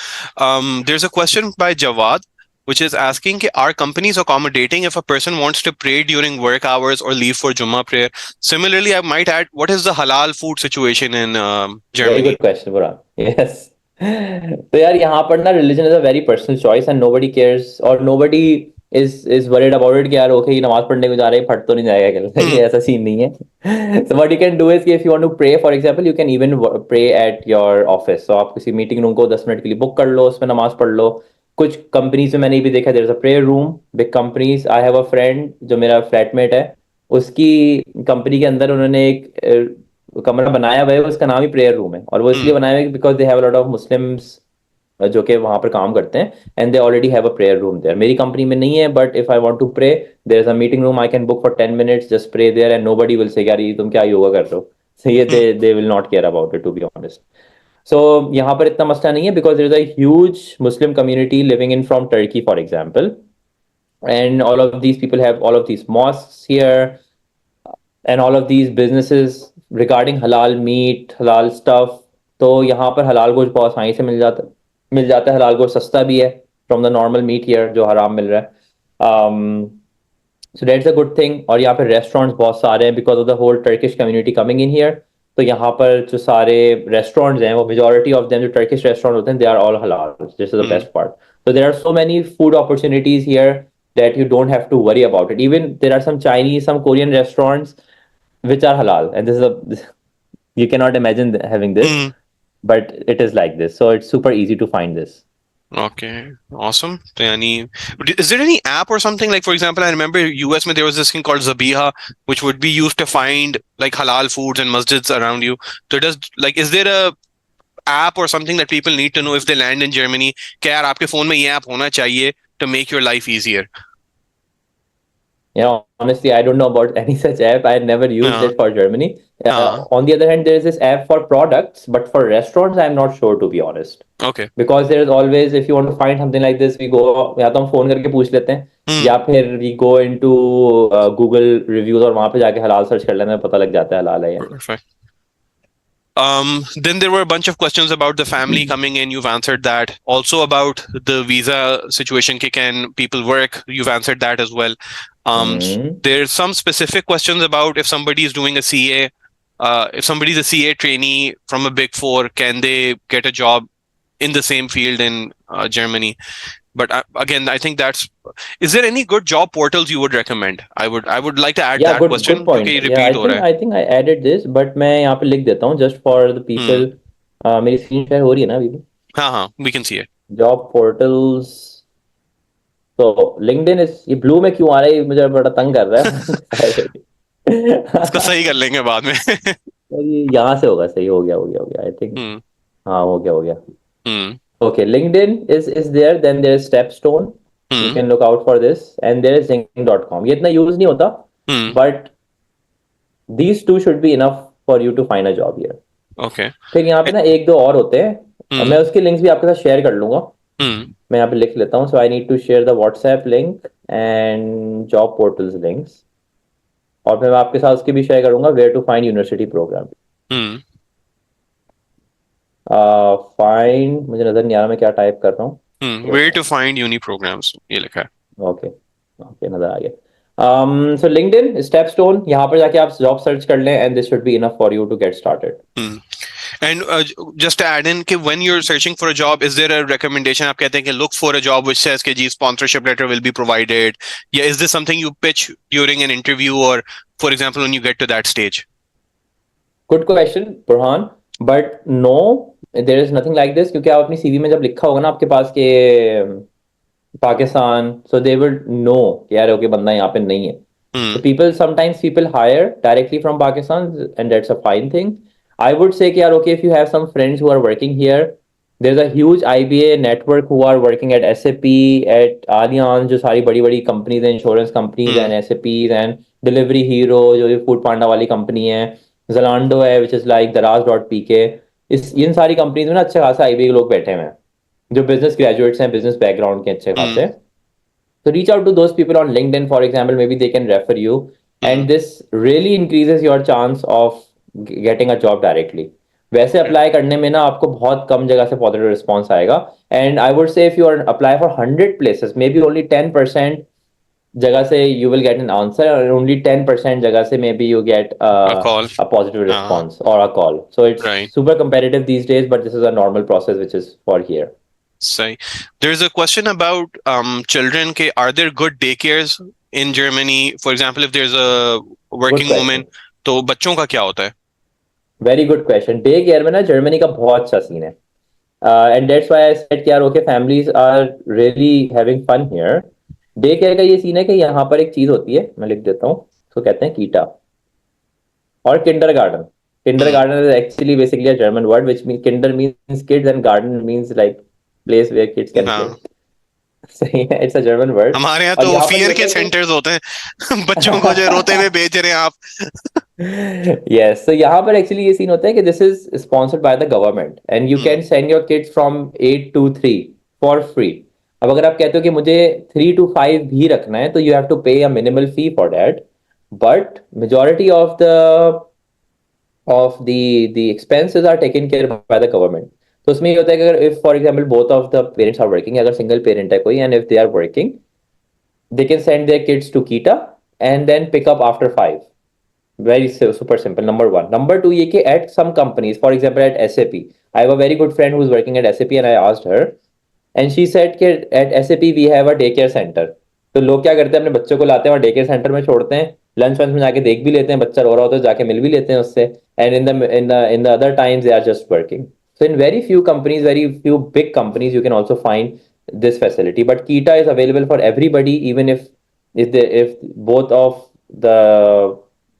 Speaker 1: There's a question by Jawad, which is asking, are companies accommodating if a person wants to pray during work hours or leave for Jummah prayer? Similarly, I might add, what is the halal food situation in Germany?
Speaker 2: Very good question, Burhan. Yes. तो यार यहाँ पर ना religion is a very personal choice and nobody cares or nobody is worried about it कि यार okay ये नमाज पढ़ने को जा रहे हैं फट तो नहीं जाएगा कल. ये ऐसा सीन नहीं है. So what you can do is कि if you want to pray, for example, you can even pray at your office. So आप किसी मीटिंग रूम को 10 मिनट के लिए बुक कर लो, उसमें नमाज पढ़ लो. कुछ कंपनीज में मैंने भी देखा there is a prayer room. Big companies. I have a friend जो मेरा फ्लैटमेट है, उसकी कंपनी के अंदर उन्होंने एक कमरा बनाया हुआ है, उसका नाम ही प्रेयर रूम है. और वो इसलिए बनाया हुआ है because they have a lot of Muslims जो कि वहां पर काम करते हैं and they already have a prayer room there. मेरी कंपनी में नहीं है but if I want to pray there is a meeting room. I can book for 10 minutes, just pray there and nobody will say यार ये तुम क्या योगा कर रहे हो. So ये they will not care about it to be honest. So यहाँ पर इतना मसला नहीं है because there is a huge Muslim community living in from Turkey, for example, and all of these people have all of these mosques here and all of these businesses regarding halal meat, halal stuff. तो यहाँ पर हलाल गोश्त बहुत आसानी से मिल जाता है. हलाल गोश्त सस्ता भी है from the normal meat here जो हराम मिल रहा है. So that's a good thing. और यहाँ पर restaurants बहुत सारे हैं because of the whole Turkish community coming in here. तो यहाँ पर जो सारे restaurants हैं वो majority of them जो Turkish restaurants होते हैं they are all halal. This is the best part. So there are so many food opportunities here that you don't have to worry about it. Even there are some Chinese, some Korean restaurants which are halal, and you cannot imagine having this, but it is like this. So it's super easy to find this.
Speaker 1: Okay, awesome. तो यानी, is there any app or something, like for example, I remember US में there was this thing called Zabiha, which would be used to find like halal foods and masjids around you. So is there a app or something that people need to know if they land in Germany कि यार आपके phone में ये app होना चाहिए to make your life easier?
Speaker 2: Honestly, I don't know about any such app. I never used
Speaker 1: हाँ
Speaker 2: it for Germany.
Speaker 1: हाँ
Speaker 2: On the other hand, there is this app for products, but for restaurants, I'm not sure, to be honest.
Speaker 1: Okay
Speaker 2: Because there is always, if you want to find something like this, we go, या तो हम phone करके पूछ लेते हैं,
Speaker 1: हम्म
Speaker 2: या फिर we go into Google reviews और वहां पे जाके हलाल सर्च कर लेते हैं, पता लग जाता है हलाल है या नहीं.
Speaker 1: perfect. Then there were a bunch of questions about the family coming in. You've answered that. Also about the visa situation, can people work? You've answered that as well.
Speaker 2: Hmm.
Speaker 1: There's some specific questions about if somebody is doing a CA, if somebody's a CA trainee from a Big Four, can they get a job in the same field in Germany? But again, I think that's. Is there any good job portals you would recommend? I would like to add
Speaker 2: Yeah,
Speaker 1: that
Speaker 2: good
Speaker 1: question क्योंकि
Speaker 2: point.
Speaker 1: ये
Speaker 2: Yeah,
Speaker 1: repeat हो रहा है.
Speaker 2: I think I added this, but मैं यहाँ पे लिख देता हूँ just for the
Speaker 1: Hmm.
Speaker 2: people. मेरी स्क्रीन शेयर हो रही है ना अभी भी?
Speaker 1: हाँ हाँ, we can see it.
Speaker 2: Job portals. तो LinkedIn इस ये ब्लू में क्यों आ रहा है, ये मुझे बड़ा तंग कर रहा है.
Speaker 1: इसको सही कर लेंगे बाद में.
Speaker 2: और ये यहाँ से होगा, सही हो गया आई थिंक.
Speaker 1: हम्म
Speaker 2: हाँ, हो गया.
Speaker 1: हम्म
Speaker 2: Okay, LinkedIn is there. Then there's Stepstone. You
Speaker 1: hmm
Speaker 2: can look out for this. And there is Zing.com. ये इतना यूज नहीं होता,
Speaker 1: हम्म
Speaker 2: but these two should be enough for you to find a job here.
Speaker 1: Okay.
Speaker 2: फिर यहाँ पे ना एक दो और होते हैं.
Speaker 1: हम्म
Speaker 2: मैं उसके लिंक्स भी आपके साथ शेयर कर लूंगा.
Speaker 1: हम्म
Speaker 2: मैं यहाँ पे लिख लेता हूँ. So I need to share the WhatsApp link and job portals links. और फिर मैं आपके साथ उसके भी शेयर करूंगा where to find university program.
Speaker 1: Hmm
Speaker 2: find, मुझे नजर नहीं आ रहा मैं क्या टाइप कर रहा हूँ.
Speaker 1: Where to find uni programs, ये लिखा है.
Speaker 2: ओके. ओके, नजर आ गया. सो लिंक्डइन, स्टेपस्टोन, यहाँ पर जाके आप जॉब सर्च कर लें and this should be enough for you to get started.
Speaker 1: Hmm. And just to add in कि when you're searching for a job, is there a recommendation? आप कहते हैं कि look for a job which says कि जी sponsorship letter will be provided. Yeah, is this something you pitch during an interview or, for example, when you get to that stage?
Speaker 2: Good question Burhan, but no, there is nothing like this. क्योंकि आप अपनी CV में जब लिखा होगा ना आपके पास के पाकिस्तान, सो दे विल नो कि यार ओके बंदा यहाँ पे नहीं है.
Speaker 1: Hmm.
Speaker 2: So people, sometimes people hire directly from Pakistan, and that's a fine thing. I would say कि यार okay, if you have some friends who are working here, there's a huge IBA network who are working at SAP, at Allianz, जो सारी बड़ी बड़ी companies हैं, insurance companies
Speaker 1: Hmm.
Speaker 2: And SAPs and delivery hero जो ये food पांडा वाली company है, Zalando है which is like Daraz.pk. इस इन सारी कंपनीज में ना अच्छे खासे IBA के लोग बैठे हुए हैं जो बिजनेस ग्रेजुएट्स हैं, बिजनेस बैकग्राउंड के अच्छे
Speaker 1: Hmm.
Speaker 2: खासे. So reach out to those people on LinkedIn, for example. Maybe they can refer you,
Speaker 1: Hmm.
Speaker 2: and this really increases your chance of getting a job directly. वैसे
Speaker 1: Okay.
Speaker 2: Apply करने में ना आपको बहुत कम जगह से पॉजिटिव रिस्पॉन्स आएगा. And I would say if you apply for 100 places, may be only 10% जगह से you will get an answer, और ओनली 10% जगह से may be you get
Speaker 1: A call.
Speaker 2: a positive response or a call. So it's
Speaker 1: Right.
Speaker 2: super competitive these days, but this is a normal process which is for here.
Speaker 1: Say, there's a question about children. Are there good daycares in Germany? For example, if there's a
Speaker 2: Good
Speaker 1: working
Speaker 2: question.
Speaker 1: woman, तो बच्चों का क्या होता है?
Speaker 2: Very good question. Day care में ना Germany का बहुत अच्छा सीन है. And that's why I said कि यार okay, families are really having fun here. Day care का ये सीन है कि यहाँ पर एक चीज होती है, मैं लिख देता हूँ. तो कहते हैं कीटा और kindergarten. Kindergarten is actually basically a German word which means, kinder means kids and garden means like place where kids can play.
Speaker 1: हाँ,
Speaker 2: सही है, इट्स अ जर्मन वर्ड.
Speaker 1: हमारे यहाँ
Speaker 2: और
Speaker 1: तो
Speaker 2: यहाँ पर ये
Speaker 1: फियर
Speaker 2: होता
Speaker 1: के
Speaker 2: है कि
Speaker 1: सेंटर्स होते हैं. बच्चों को जो रोते हुए भेज रहे हैं आप.
Speaker 2: yes, so यहाँ पर एक्चुअली ये सीन होता है कि this is sponsored by the government and you
Speaker 1: Hmm.
Speaker 2: Can send your kids from 8 to 3 for free. अब अगर आप कहते हो कि मुझे 3 to 5 भी रखना है, तो you have to pay a minimal fee for that. But majority of the expenses are taken care by the government. तो उसमें ये होता है कि अगर if for example both of the parents are working, अगर सिंगल पेरेंट है कोई and if they are working, they can send their kids to Kita and then pick up after 5. Very super simple. Number one. Number two, ये कि at some companies, for example at SAP, I have a very good friend who is working at SAP and I asked her, and she said कि at SAP we have a daycare center. तो लोग क्या करते हैं, अपने बच्चों को लाते हैं और डे केयर सेंटर में छोड़ते हैं. लंच वंच में जाके देख भी लेते हैं, बच्चा रो रहा होता है जाके मिल भी लेते हैं उससे. And in the other times they are just working. So in very few companies, very few big companies, you can also find this facility. But Kita is available for everybody, even if both of the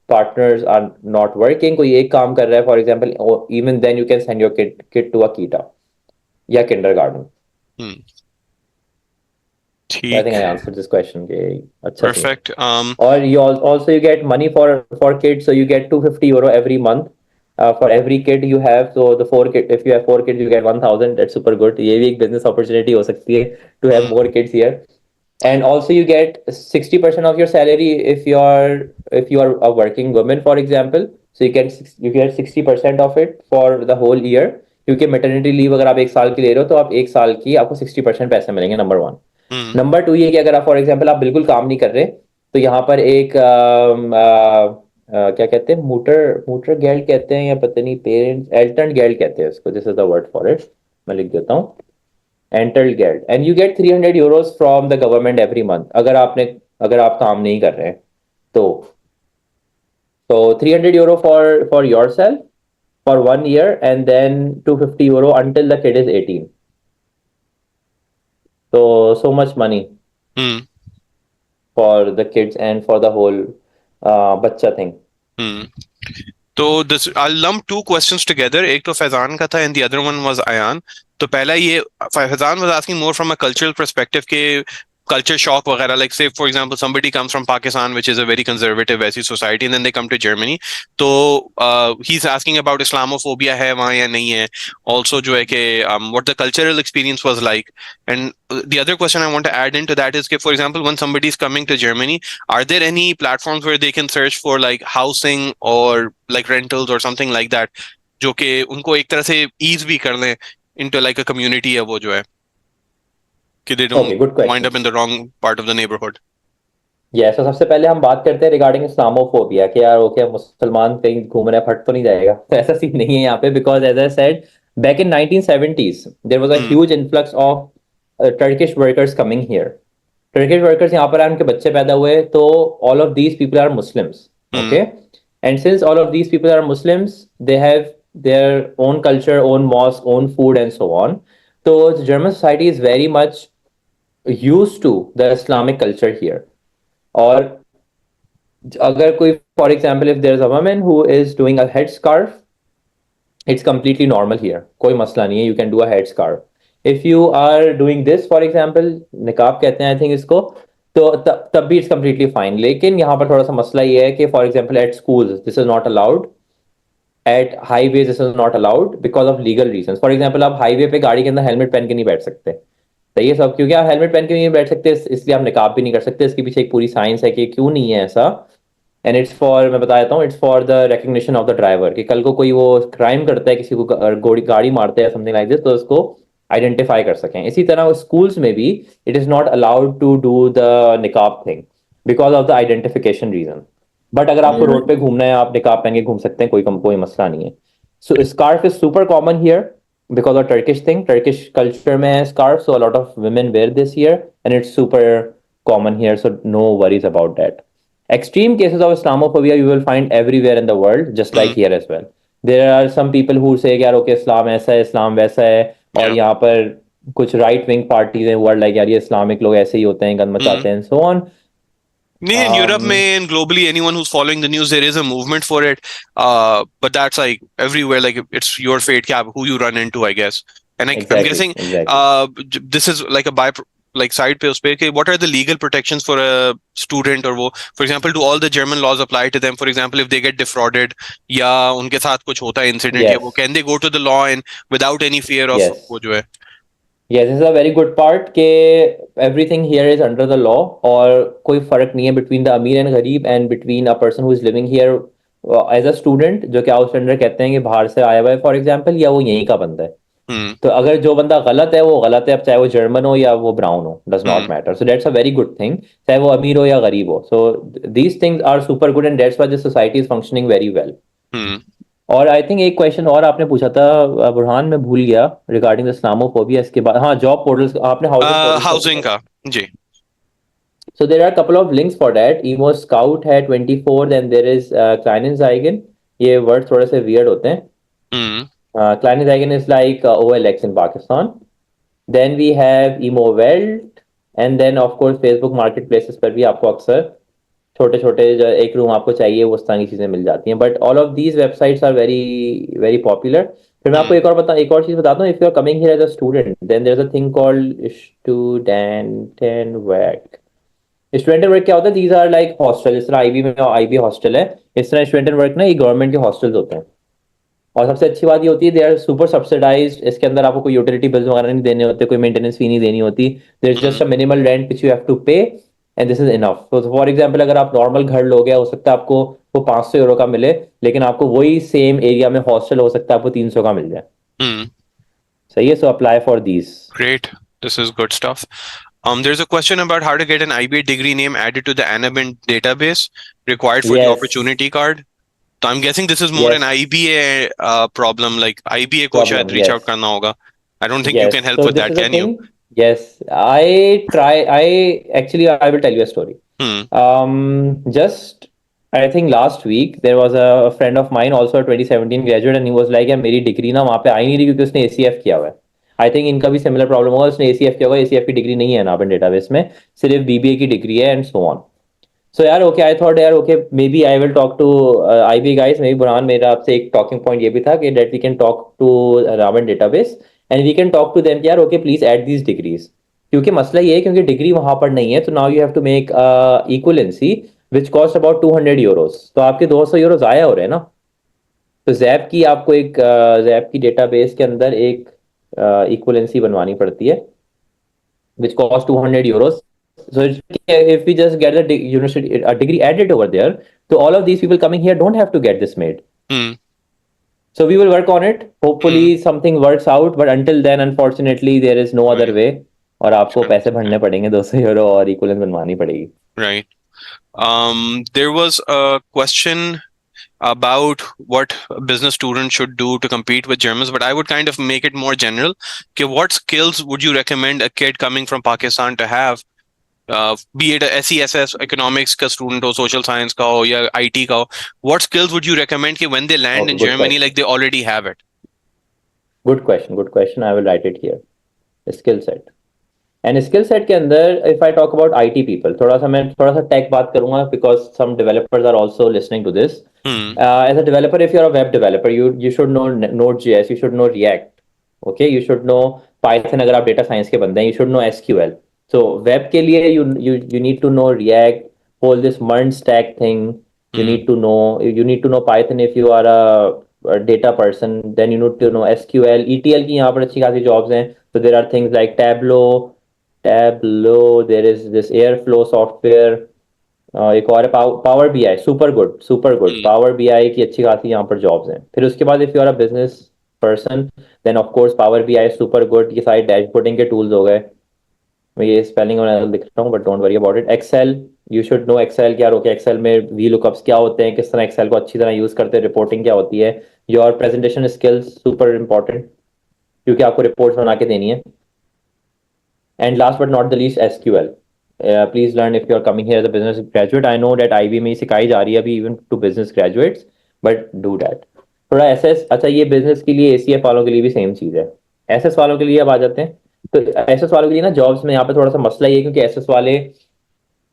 Speaker 2: partners are not working. कोई एक काम कर रहा है, for example, even then you can send your kid to a Kita या kindergarten.
Speaker 1: Hmm.
Speaker 2: So I think
Speaker 1: ठीक.
Speaker 2: I answered this question. के अच्छा सीन है.
Speaker 1: Perfect.
Speaker 2: Or also you get money for kids, so you get 250 euro every month. For every kid you have, so the four kid, if you have four kids, you get 1,000. That's super good. ये भी एक business opportunity हो सकती है to have
Speaker 1: mm,
Speaker 2: more kids here. And also you get 60% of your salary if you are a working woman, for example. So you get 60% of it for the whole year. क्योंकि maternity leave अगर आप एक साल की ले रहे हो तो आप एक साल की आपको 60% पैसे मिलेंगे, number one.
Speaker 1: mm,
Speaker 2: number two ये कि अगर आप फॉर एग्जाम्पल आप बिल्कुल काम नहीं कर रहे, तो यहाँ पर एक क्या कहते हैं, मूटर मूटर गेल्ड कहते हैं या पता नहीं, पेरेंट्स एल्टर्न गेल्ड कहते हैं उसको. This is the word for it. मैं लिख देता हूँ. एंटर्ड गेल्ड. And you get 300 euros from the government every month, अगर आप काम नहीं कर रहे हैं तो. तो 300 euro for yourself for 1 year, and then 250 euro until the kid is 18. So much money
Speaker 1: mm,
Speaker 2: for the kids and for the whole bacha thing.
Speaker 1: mm. तो this I'll lump two questions together. एक तो फैजान का था and the other one was Ayan. तो पहला ये, Faizan was asking more from a cultural perspective के culture shock वगैरह, like say for example somebody comes from Pakistan which is a very conservative वैसी society and then they come to Germany. तो he's asking about Islamophobia है वहाँ या नहीं है. Also जो है कि what the cultural experience was like. And the other question I want to add into that is, for example, when somebody is coming to Germany, are there any platforms where they can search for like housing or like rentals or something like that, जो कि उनको एक तरह से ease भी कर लें into like a community है वो जो है कि they
Speaker 2: Okay,
Speaker 1: don't
Speaker 2: good
Speaker 1: wind
Speaker 2: question.
Speaker 1: up in the wrong part of the neighborhood.
Speaker 2: Yes, तो सबसे पहले हम बात करते हैं रिगार्डिंग इस्लामोफोबिया कि यार ओके मुसलमान कहीं घूम रहे हैं, फट तो नहीं जाएगा. तो ऐसा सीन नहीं है यहाँ पे, because as I said back in 1970s there was a
Speaker 1: Hmm.
Speaker 2: Huge influx of Turkish workers coming here. Turkish workers यहाँ पर आए, उनके बच्चे पैदा हुए, तो all of these people are Muslims.
Speaker 1: Hmm.
Speaker 2: Okay. And since all of these people are Muslims, they have their own culture, own mosque, own food, and so on. So the German society is very much used to the Islamic culture here. और अगर कोई, for example, if there is a woman who is doing a head scarf, it's completely normal here, कोई मसला नहीं है, you can do a head scarf. If you are doing this, for example निकाब कहते हैं आई थिंक इसको, तो तब भी इट्स कंप्लीटली फाइन. लेकिन यहाँ पर थोड़ा सा मसला ये है कि for example at school this is not allowed, at highway this is not allowed because of legal reason. For example आप हाईवे पे गाड़ी के अंदर हेलमेट पहन के नहीं बैठ सकते. सही है सब, क्योंकि आप हेलमेट पहन के नहीं बैठ सकते इसलिए आप निकाब भी नहीं कर सकते. इसके पीछे एक पूरी साइंस है कि क्यों नहीं है ऐसा. एंड इट्स फॉर, मैं बता देता हूँ, it's for the recognition of the driver, कि कल को कोई वो क्राइम करता है, किसी को गाड़ी मारते हैं समथिंग लाइक दिस, तो उसको आइडेंटिफाई कर सकें. इसी तरह स्कूल्स में भी it is not allowed to do the निकाब thing because of the identification reason. But अगर आपको रोड पे घूमना है, आप निकाब पहन के घूम सकते हैं, कोई मसला नहीं है. So scarf is super common here because of Turkish thing. Turkish culture में है scarf, so a lot of women wear this here, and it's super common here, so no worries about that. Extreme cases of Islamophobia you will find everywhere in the world, just like
Speaker 1: Hmm.
Speaker 2: here as well. There are some people who say यार okay इस्लाम ऐसा है, इस्लाम वैसा है, और
Speaker 1: Yeah.
Speaker 2: यहाँ पर कुछ right wing parties हैं, वर्ड लाइक यार ये इस्लामिक लोग ऐसे ही होते हैं, गंद
Speaker 1: Hmm.
Speaker 2: मचाते हैं, so on.
Speaker 1: नहीं, in Europe में and globally, anyone who's following the news, there is a movement for it. But that's like everywhere. Like it's your fate, क्या who you run into, I guess. And I'm
Speaker 2: Exactly,
Speaker 1: guessing,
Speaker 2: exactly.
Speaker 1: this is like a like side पे उस पे कि what are the legal protections for a student or वो, for example, do all the German laws apply to them? For example, if they get defrauded या उनके साथ कुछ होता है incident या वो,
Speaker 2: Yes,
Speaker 1: can they go to the law and without any fear of
Speaker 2: yes.
Speaker 1: वो जो है?
Speaker 2: Yes, this is a very good part कि everything here is under the law, और कोई फर्क नहीं है between the अमीर and गरीब and between a person who is living here as a student, जो कि आउटस्टैंडर कहते हैं कि बाहर से आया हुआ है फॉर एग्जाम्पल, या वो यहीं का बंदा है.
Speaker 1: हम्म.
Speaker 2: तो अगर जो बंदा गलत है वो गलत है, अब चाहे वो जर्मन हो या वो ब्राउन हो, does not
Speaker 1: hmm.
Speaker 2: Matter. So that's a very good thing, चाहे वो अमीर हो या गरीब हो. So these things are super good and that's why this society is functioning very well.
Speaker 1: Hmm.
Speaker 2: और आई थिंक एक क्वेश्चन और आपने पूछा था बुरहान, मैं भूल गया, रिगार्डिंग द इस्लामोफोबिया. इसके बाद हाँ, जॉब पोर्टल्स, आपने हाउसिंग पोर्टल्स का पूछा
Speaker 1: हाउसिंग
Speaker 2: था.
Speaker 1: का. जी.
Speaker 2: So there are a couple of links for that. Emo Scout है 24, then there is Kleinanzeigen. ये वर्ड थोड़े से weird होते हैं.
Speaker 1: हम्म.
Speaker 2: Kleinanzeigen is like OLX in Pakistan. Then we have Emo Welt, and then of course Facebook Marketplaces पर भी आपको अक्सर छोटे छोटे जो एक रूम आपको चाहिए वो उस तरह की चीजें मिल जाती हैं. But all of these websites are very very popular फिर मैं आपको एक और चीज बताता हूँ. If you are coming here as a student then there is a thing called student work. Student work क्या होता है? These are like hostel. इस तरह आईबी में आईबी हॉस्टल है, इस तरह स्टूडेंट वर्क ना ये गवर्नमेंट के हॉस्टल्स होते हैं. और सबसे अच्छी बात ये होती है दे आर सुपर सब्सिडाइज्ड. इसके अंदर आपको कोई यूटिलिटी बिल्स वगैरह नहीं देने होते, कोई मेंटेनेंस फी नहीं देनी होती. There is just a minimal rent which you have to pay and this is enough. तो फॉर एग्जांपल अगर आप नॉर्मल घर लोगे, हो सकता है आपको वो 500 यूरो का मिले, लेकिन आपको वही सेम एरिया में हॉस्टल हो सकता है आपको 300 का मिल जाए.
Speaker 1: Hmm.
Speaker 2: सही है. So apply for these.
Speaker 1: Great. This is good stuff. There's a question about how to get an IBA degree name added to the Anabint database required for the
Speaker 2: Yes.
Speaker 1: opportunity card. So I'm guessing this is more an
Speaker 2: Yes.
Speaker 1: IBA problem. Like IBA को शायद
Speaker 2: Problem.
Speaker 1: reach out
Speaker 2: Yes.
Speaker 1: करना होगा. I don't think you
Speaker 2: Yes.
Speaker 1: can help
Speaker 2: So
Speaker 1: with
Speaker 2: this
Speaker 1: that,
Speaker 2: is the
Speaker 1: can you?
Speaker 2: thing. Yes. I will tell you a story.
Speaker 1: Hmm.
Speaker 2: Just I think last week there was a friend of mine, also a 2017 graduate, and he was like, यार मेरी degree ना वहाँ पे आई नहीं रही क्योंकि उसने ACF किया हुआ है. आई थिंक इनका भी सिमिलर प्रॉब्लम होगा. उसने ACF किया होगा, ACF की डिग्री नहीं है ना अपन डेटाबेस में, सिर्फ BBA की डिग्री है एंड सो ऑन. सो यार ओके, आई थॉट यार okay maybe I will talk to IB guys. Maybe Burhan, मेरा आपसे एक टॉकिंग पॉइंट ये भी था कि that we can talk to रावण database and we can talk to them यार okay please add these degrees. क्योंकि मसला ये है क्योंकि डिग्री वहां पर नहीं है, तो now you have to make equivalency which cost about 200 euros. तो आपके 200 यूरो आया हो रहे हैं ना. तो जैप की आपको एक जैप की डेटाबेस के अंदर एक इक्वलेंसी बनवानी पड़ती है which cost 200 euros. So if we just get the university a degree added over there, so all of these people coming here don't have to get this made.
Speaker 1: Hmm.
Speaker 2: So we will work on it.
Speaker 1: Hmm.
Speaker 2: Hopefully something works out, but until then, unfortunately, there is no other
Speaker 1: Right.
Speaker 2: way. और आपको
Speaker 1: Sure.
Speaker 2: पैसे भरने पड़ेंगे 200 euro और equivalence बनवानी पड़ेगी.
Speaker 1: Right. There was a question about what a business student should do to compete with Germans, but I would kind of make it more general. Okay, what skills would you recommend a kid coming from Pakistan to have? Be it a SESS economics का student हो, social science का हो या IT का हो, what skills would you recommend कि when they land
Speaker 2: Okay,
Speaker 1: in
Speaker 2: good
Speaker 1: Germany,
Speaker 2: question.
Speaker 1: like they already have it?
Speaker 2: Good question. Good question. I will write it here. Skill set. And skill set के अंदर if I talk about IT people, थोड़ा सा tech बात करूंगा because some developers are also listening to this.
Speaker 1: Hmm.
Speaker 2: As a developer, if you're a web developer, you should know Node.js, you should know React, okay, you should know Python. अगर आप data science के बंदे हैं, you should know SQL. So web के लिए you need to know React, whole this MERN stack thing. You
Speaker 1: Hmm.
Speaker 2: need to know Python if you are a data person. Then you need to know SQL. ETL की यहाँ पर अच्छी खासी jobs हैं. So there are things like Tableau. There is this Airflow software. एक और है power BI. Super good.
Speaker 1: Hmm.
Speaker 2: Power BI की अच्छी खासी यहाँ पर जॉब्स हैं. फिर उसके बाद if you are a business person then of course power BI super good. ये सारे डैशबोर्डिंग के टूल्स हो गए. मैं ये स्पेलिंग में लिख रहा हूँ but don't worry about it. Excel, you should know Excel. क्या रोके एक्सेल में वी लुकअप्स क्या होते हैं, किस तरह एक्सेल को अच्छी तरह यूज करते हैं, रिपोर्टिंग क्या होती है. Your presentation skills super important क्योंकि आपको रिपोर्ट्स बना के देनी है. And last but not the least, SQL. Please learn if you are coming here as a business graduate. I know that IB में सिखाई जा रही है अभी even to business graduates, but do that. थोड़ा SS, अच्छा ये business के लिए ACF वालों के लिए भी सेम चीज़ है. SS वालों के लिए अब आ जाते हैं. तो SS वालों के लिए ना जॉब्स में यहाँ पे थोड़ा सा मसला ये है क्योंकि SS वाले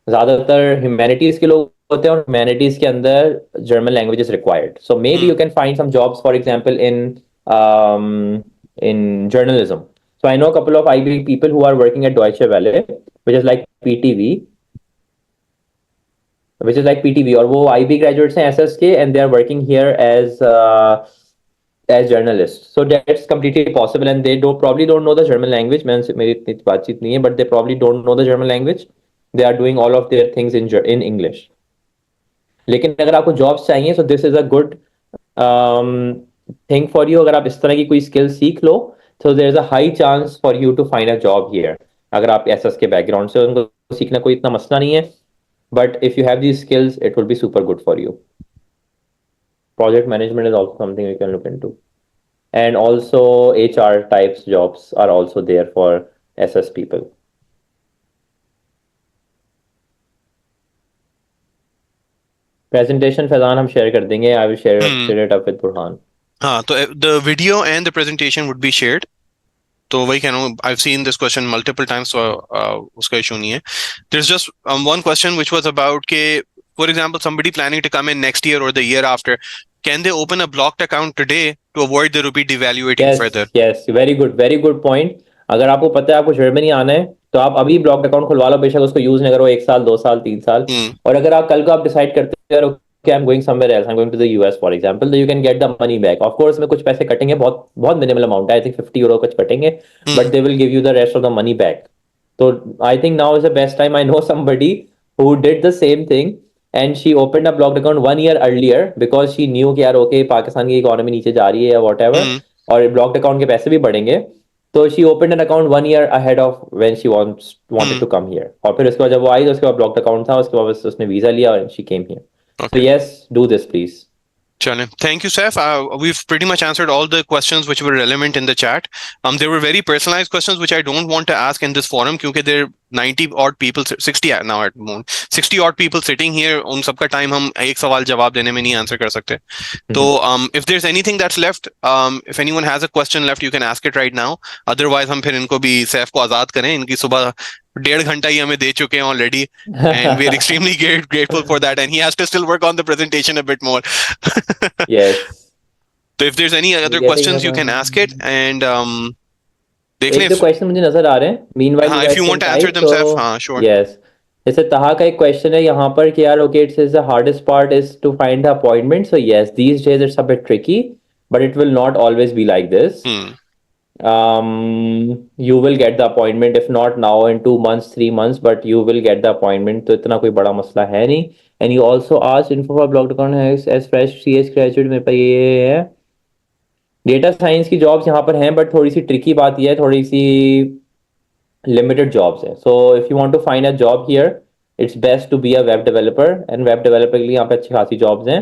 Speaker 2: ज़्यादातर ह्यूमैनिटीज़ के लोग होते हैं और ह्यूमैनिटीज़ के अंदर German language is required. So maybe you can find some jobs for example in journalism. So I know a couple of IB people who are working at Deutsche Welle, which is like PTV, और वो IB graduates हैं SS के and they are working here as journalists. So that's completely possible and they probably don't know the German language. मेरी इतनी बातचीत नहीं है but they probably don't know the German language. They are doing all of their things in English. लेकिन अगर आपको jobs चाहिए so this is a good thing for you. अगर आप इस तरह की कोई skill सीख लो so there is a high chance for you to find a job here. अगर आप SS के background से, उनको सीखना कोई इतना मसला नहीं है. But if you have these skills, it will be super good for you. Project management is also something you can look into. And also HR types jobs are also there for SS people. Presentation Faizan हम share कर देंगे. I will share it up with Burhan.
Speaker 1: हाँ, तो the video and the presentation would be shared. तो वही कह रहा हूँ, I've seen this question multiple times, so उसका issue नहीं है. There's just one question which was about के, for example, somebody planning to come in next year or the year after, can they open a blocked account today to avoid the rupee devaluating further?
Speaker 2: Yes very good point. अगर आपको पता है आपको Germany आना है तो आप अभी ब्लॉक अकाउंट खुलवा लो, बेशक उसको यूज नहीं करो 1 साल 2 साल 3 साल.
Speaker 1: Hmm.
Speaker 2: और अगर आप कल को आप डिसाइड करते हो कि I am going somewhere else, I am going to the US for example, तो you can get the money back. Of course में कुछ पैसे कटेंगे, बहुत बहुत मिनिमल अमाउंट है, आई थिंक 50 यूरो कुछ कटेंगे, but
Speaker 1: Hmm.
Speaker 2: They will give you the rest of the money back. तो I think now is the best time. I know somebody who did the same thing and she opened a blocked account 1 year earlier because she knew कि यार okay Pakistan की economy नीचे जा रही है या whatever,
Speaker 1: Hmm.
Speaker 2: और ब्लॉक्ड अकाउंट के पैसे भी बढ़ेंगे. तो she open an account 1 year ahead of when she wanted to come here. और फिर उसके बाद जब वो आई तो उसके बाद ब्लॉक्ड अकाउंट था, उसके बाद बस उसने वीजा लिया और she came here. So
Speaker 1: Okay.
Speaker 2: yes, do this please.
Speaker 1: Chale. Thank you, Saif. We've pretty much answered all the questions which were relevant in the chat. There were very personalized questions which I don't want to ask in this forum because there are 90 odd people, 60 now at the moment, 60 odd people sitting here. उन सबका time हम एक सवाल जवाब देने में नहीं answer कर सकते. तो if there's anything that's left, if anyone has a question left, you can ask it right now. Otherwise, हम फिर इनको भी सैफ को आजाद करें. इनकी सुबह 1.5 घंटा ही हमें दे चुके हैं already, and we're extremely grateful for that. And he has to still work on the presentation a bit more.
Speaker 2: Yes.
Speaker 1: So if there's any other
Speaker 2: Getting
Speaker 1: questions, you can ask it, and देख लें
Speaker 2: एक दो question मुझे नजर आ रहे हैं. Meanwhile,
Speaker 1: हाँ,
Speaker 2: you
Speaker 1: if
Speaker 2: guys
Speaker 1: you
Speaker 2: can
Speaker 1: want to answer
Speaker 2: type.
Speaker 1: them, Saif,
Speaker 2: So
Speaker 1: हाँ, sure.
Speaker 2: yes. जैसे तहा का एक क्वेश्चन है यहाँ पर कि यार okay it says the hardest part is to find the appointment. So yes, these days it's a bit tricky, but it will not always be like this.
Speaker 1: Hmm.
Speaker 2: You will get the appointment, if not now in 2 months 3 months, but you will get the appointment. तो इतना कोई बड़ा मसला है नहीं. And you also asked info for blocked account as fresh CS graduate. मेरे पास ये है डेटा साइंस की जॉब्स यहाँ पर हैं, बट थोड़ी सी ट्रिकी बात यह है, थोड़ी सी लिमिटेड जॉब्स हैं. So if you want to find a job here, it's best to be a web developer. And web developer के लिए यहाँ पे अच्छी खासी जॉब्स हैं.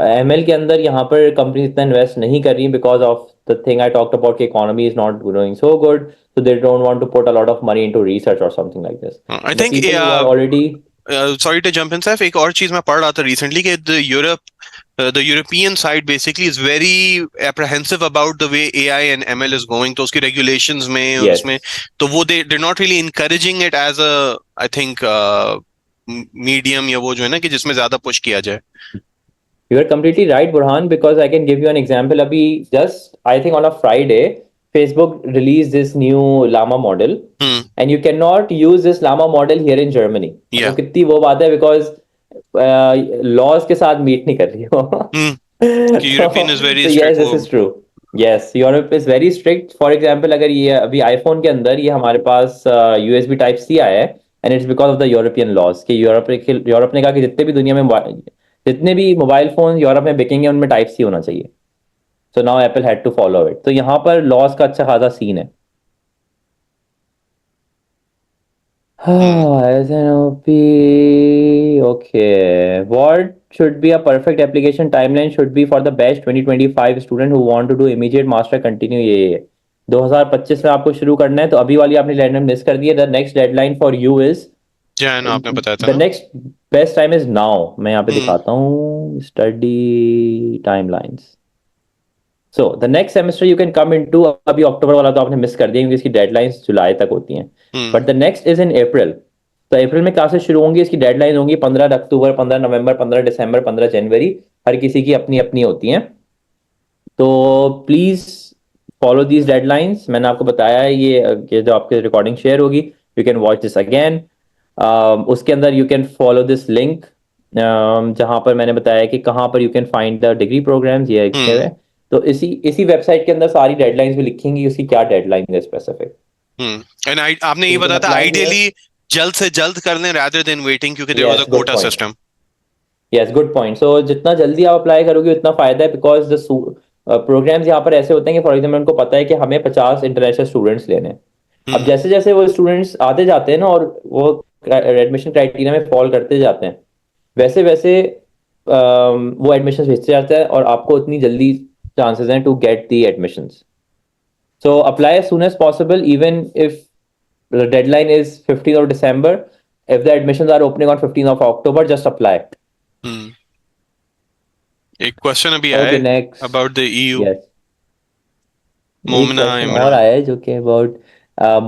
Speaker 2: एमएल के अंदर यहाँ पर कंपनी इतना इन्वेस्ट नहीं कर रही because of the thing I talked about कि economy is not growing so good, so they don't want to put a lot of money into research or something like this.
Speaker 1: I
Speaker 2: The
Speaker 1: think
Speaker 2: people who are already
Speaker 1: sorry to jump in, Saif. एक और चीज मैं पढ़ रहा था recently कि the European side basically is very apprehensive about the way AI and ML is going. तो उसकी regulations में
Speaker 2: yes,
Speaker 1: उसमें तो वो they're not really encouraging it as a I think medium या वो जो है ना कि जिसमें ज्यादा push किया जाए.
Speaker 2: you are completely right, Burhan, because I can give you an example. अभी just I think on a Friday Facebook released this new llama model. And you cannot use this llama model here in Germany.
Speaker 1: Yeah.
Speaker 2: तो कितनी वो बात है because laws के साथ meet नहीं कर रही हो.
Speaker 1: European is very
Speaker 2: so
Speaker 1: strict.
Speaker 2: yes, this is true. Yes, Europe is very strict. For example, अगर ये अभी iPhone के अंदर ये हमारे पास USB Type C आया है, and it's because of the European laws कि यूरोप ने कहा कि जितने भी दुनिया में जितने भी मोबाइल फोन यूरोप में बिकेंगे उनमें Type C होना चाहिए. So now Apple had to follow it. तो यहाँ पर laws का अच्छा खासा सीन है. As an OP, okay. What should be a perfect application timeline should be for the best 2025 student who want to do immediate master continue ये 2025 में आपको शुरू करना है, तो अभी वाली आपने डेडलाइन मिस कर दी है. The next deadline for you is
Speaker 1: Jain आपने बताया था
Speaker 2: the
Speaker 1: ना?
Speaker 2: next best time is now. मैं यहाँ पे दिखाता हूँ study timelines. So the next semester you can come into, अभी अक्टूबर वाला तो आपने मिस कर दिया क्योंकि इसकी डेडलाइंस जुलाई तक होती हैं. But the next is in April. तो अप्रैल में क्लासेस शुरू होंगी, इसकी डेडलाइन होंगी 15 अक्टूबर 15 नवंबर 15 दिसंबर 15 जनवरी. हर किसी की अपनी अपनी होती हैं. तो प्लीज फॉलो दीज डेडलाइंस. मैंने आपको बताया है ये जो आपके रिकॉर्डिंग शेयर होगी, you can watch this again. उसके अंदर you can follow this link जहां पर मैंने बताया कि कहाँ पर you can find the degree programmes. ये लिखे हुए, तो इसी वेबसाइट के अंदर सारी डेडलाइंस भी लिखेंगी, उसकी क्या डेडलाइन है स्पेसिफिक.
Speaker 1: एंड आपने ये बताया था आइडियली जल्द से जल्द कर लें rather than waiting क्योंकि there was a quota system.
Speaker 2: Yes, good point. So जितना जल्दी आप अप्लाई करोगे उतना फायदा है बिकॉज द प्रोग्राम्स यहाँ पर ऐसे होते हैं कि फॉर एग्जाम्पल उनको पता है कि हमें 50 इंटरनेशनल स्टूडेंट्स लेने हैं. अब जैसे जैसे वो स्टूडेंट्स आते जाते हैं ना और वो एडमिशन क्राइटेरिया में फॉल करते जाते हैं, वैसे वैसे वो एडमिशन भेजते जाते हैं और आपको उतनी जल्दी चांसेस हैं to get the admissions. So apply as soon as possible, even if the deadline is 15th of December. If the admissions are opening on 15th of October, just apply.
Speaker 1: एक question अभी
Speaker 2: Okay,
Speaker 1: आया
Speaker 2: next.
Speaker 1: about the EU.
Speaker 2: Yes.
Speaker 1: Momina
Speaker 2: एक question
Speaker 1: Imran.
Speaker 2: और आया है जो कि about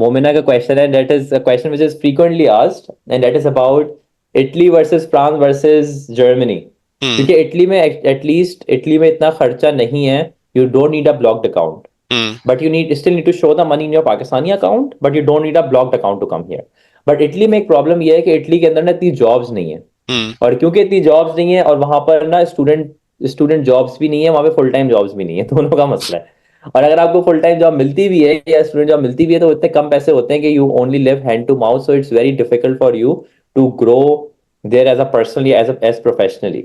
Speaker 2: Momina का question है. That is a question which is frequently asked, and that is about Italy versus France versus Germany. क्योंकि इटली में एटलीस्ट इटली में इतना खर्चा नहीं है. You don't need a blocked account, but you still need to show the money in your Pakistani account, but you don't need a blocked account to come here. But Italy में एक problem ये है कि Italy के अंदर ना इतनी jobs नहीं है, और क्योंकि इतनी जॉब्स नहीं है और वहां पर ना स्टूडेंट स्टूडेंट जॉब्स भी नहीं है, वहां पे फुल टाइम जॉब्स भी नहीं है, दोनों का मसला है. और अगर आपको फुल टाइम जॉब मिलती भी है या स्टूडेंट जॉब मिलती भी है तो इतने कम पैसे होते हैं कि you only live hand to mouth, so it's very difficult for you to grow there as a personally as professionally.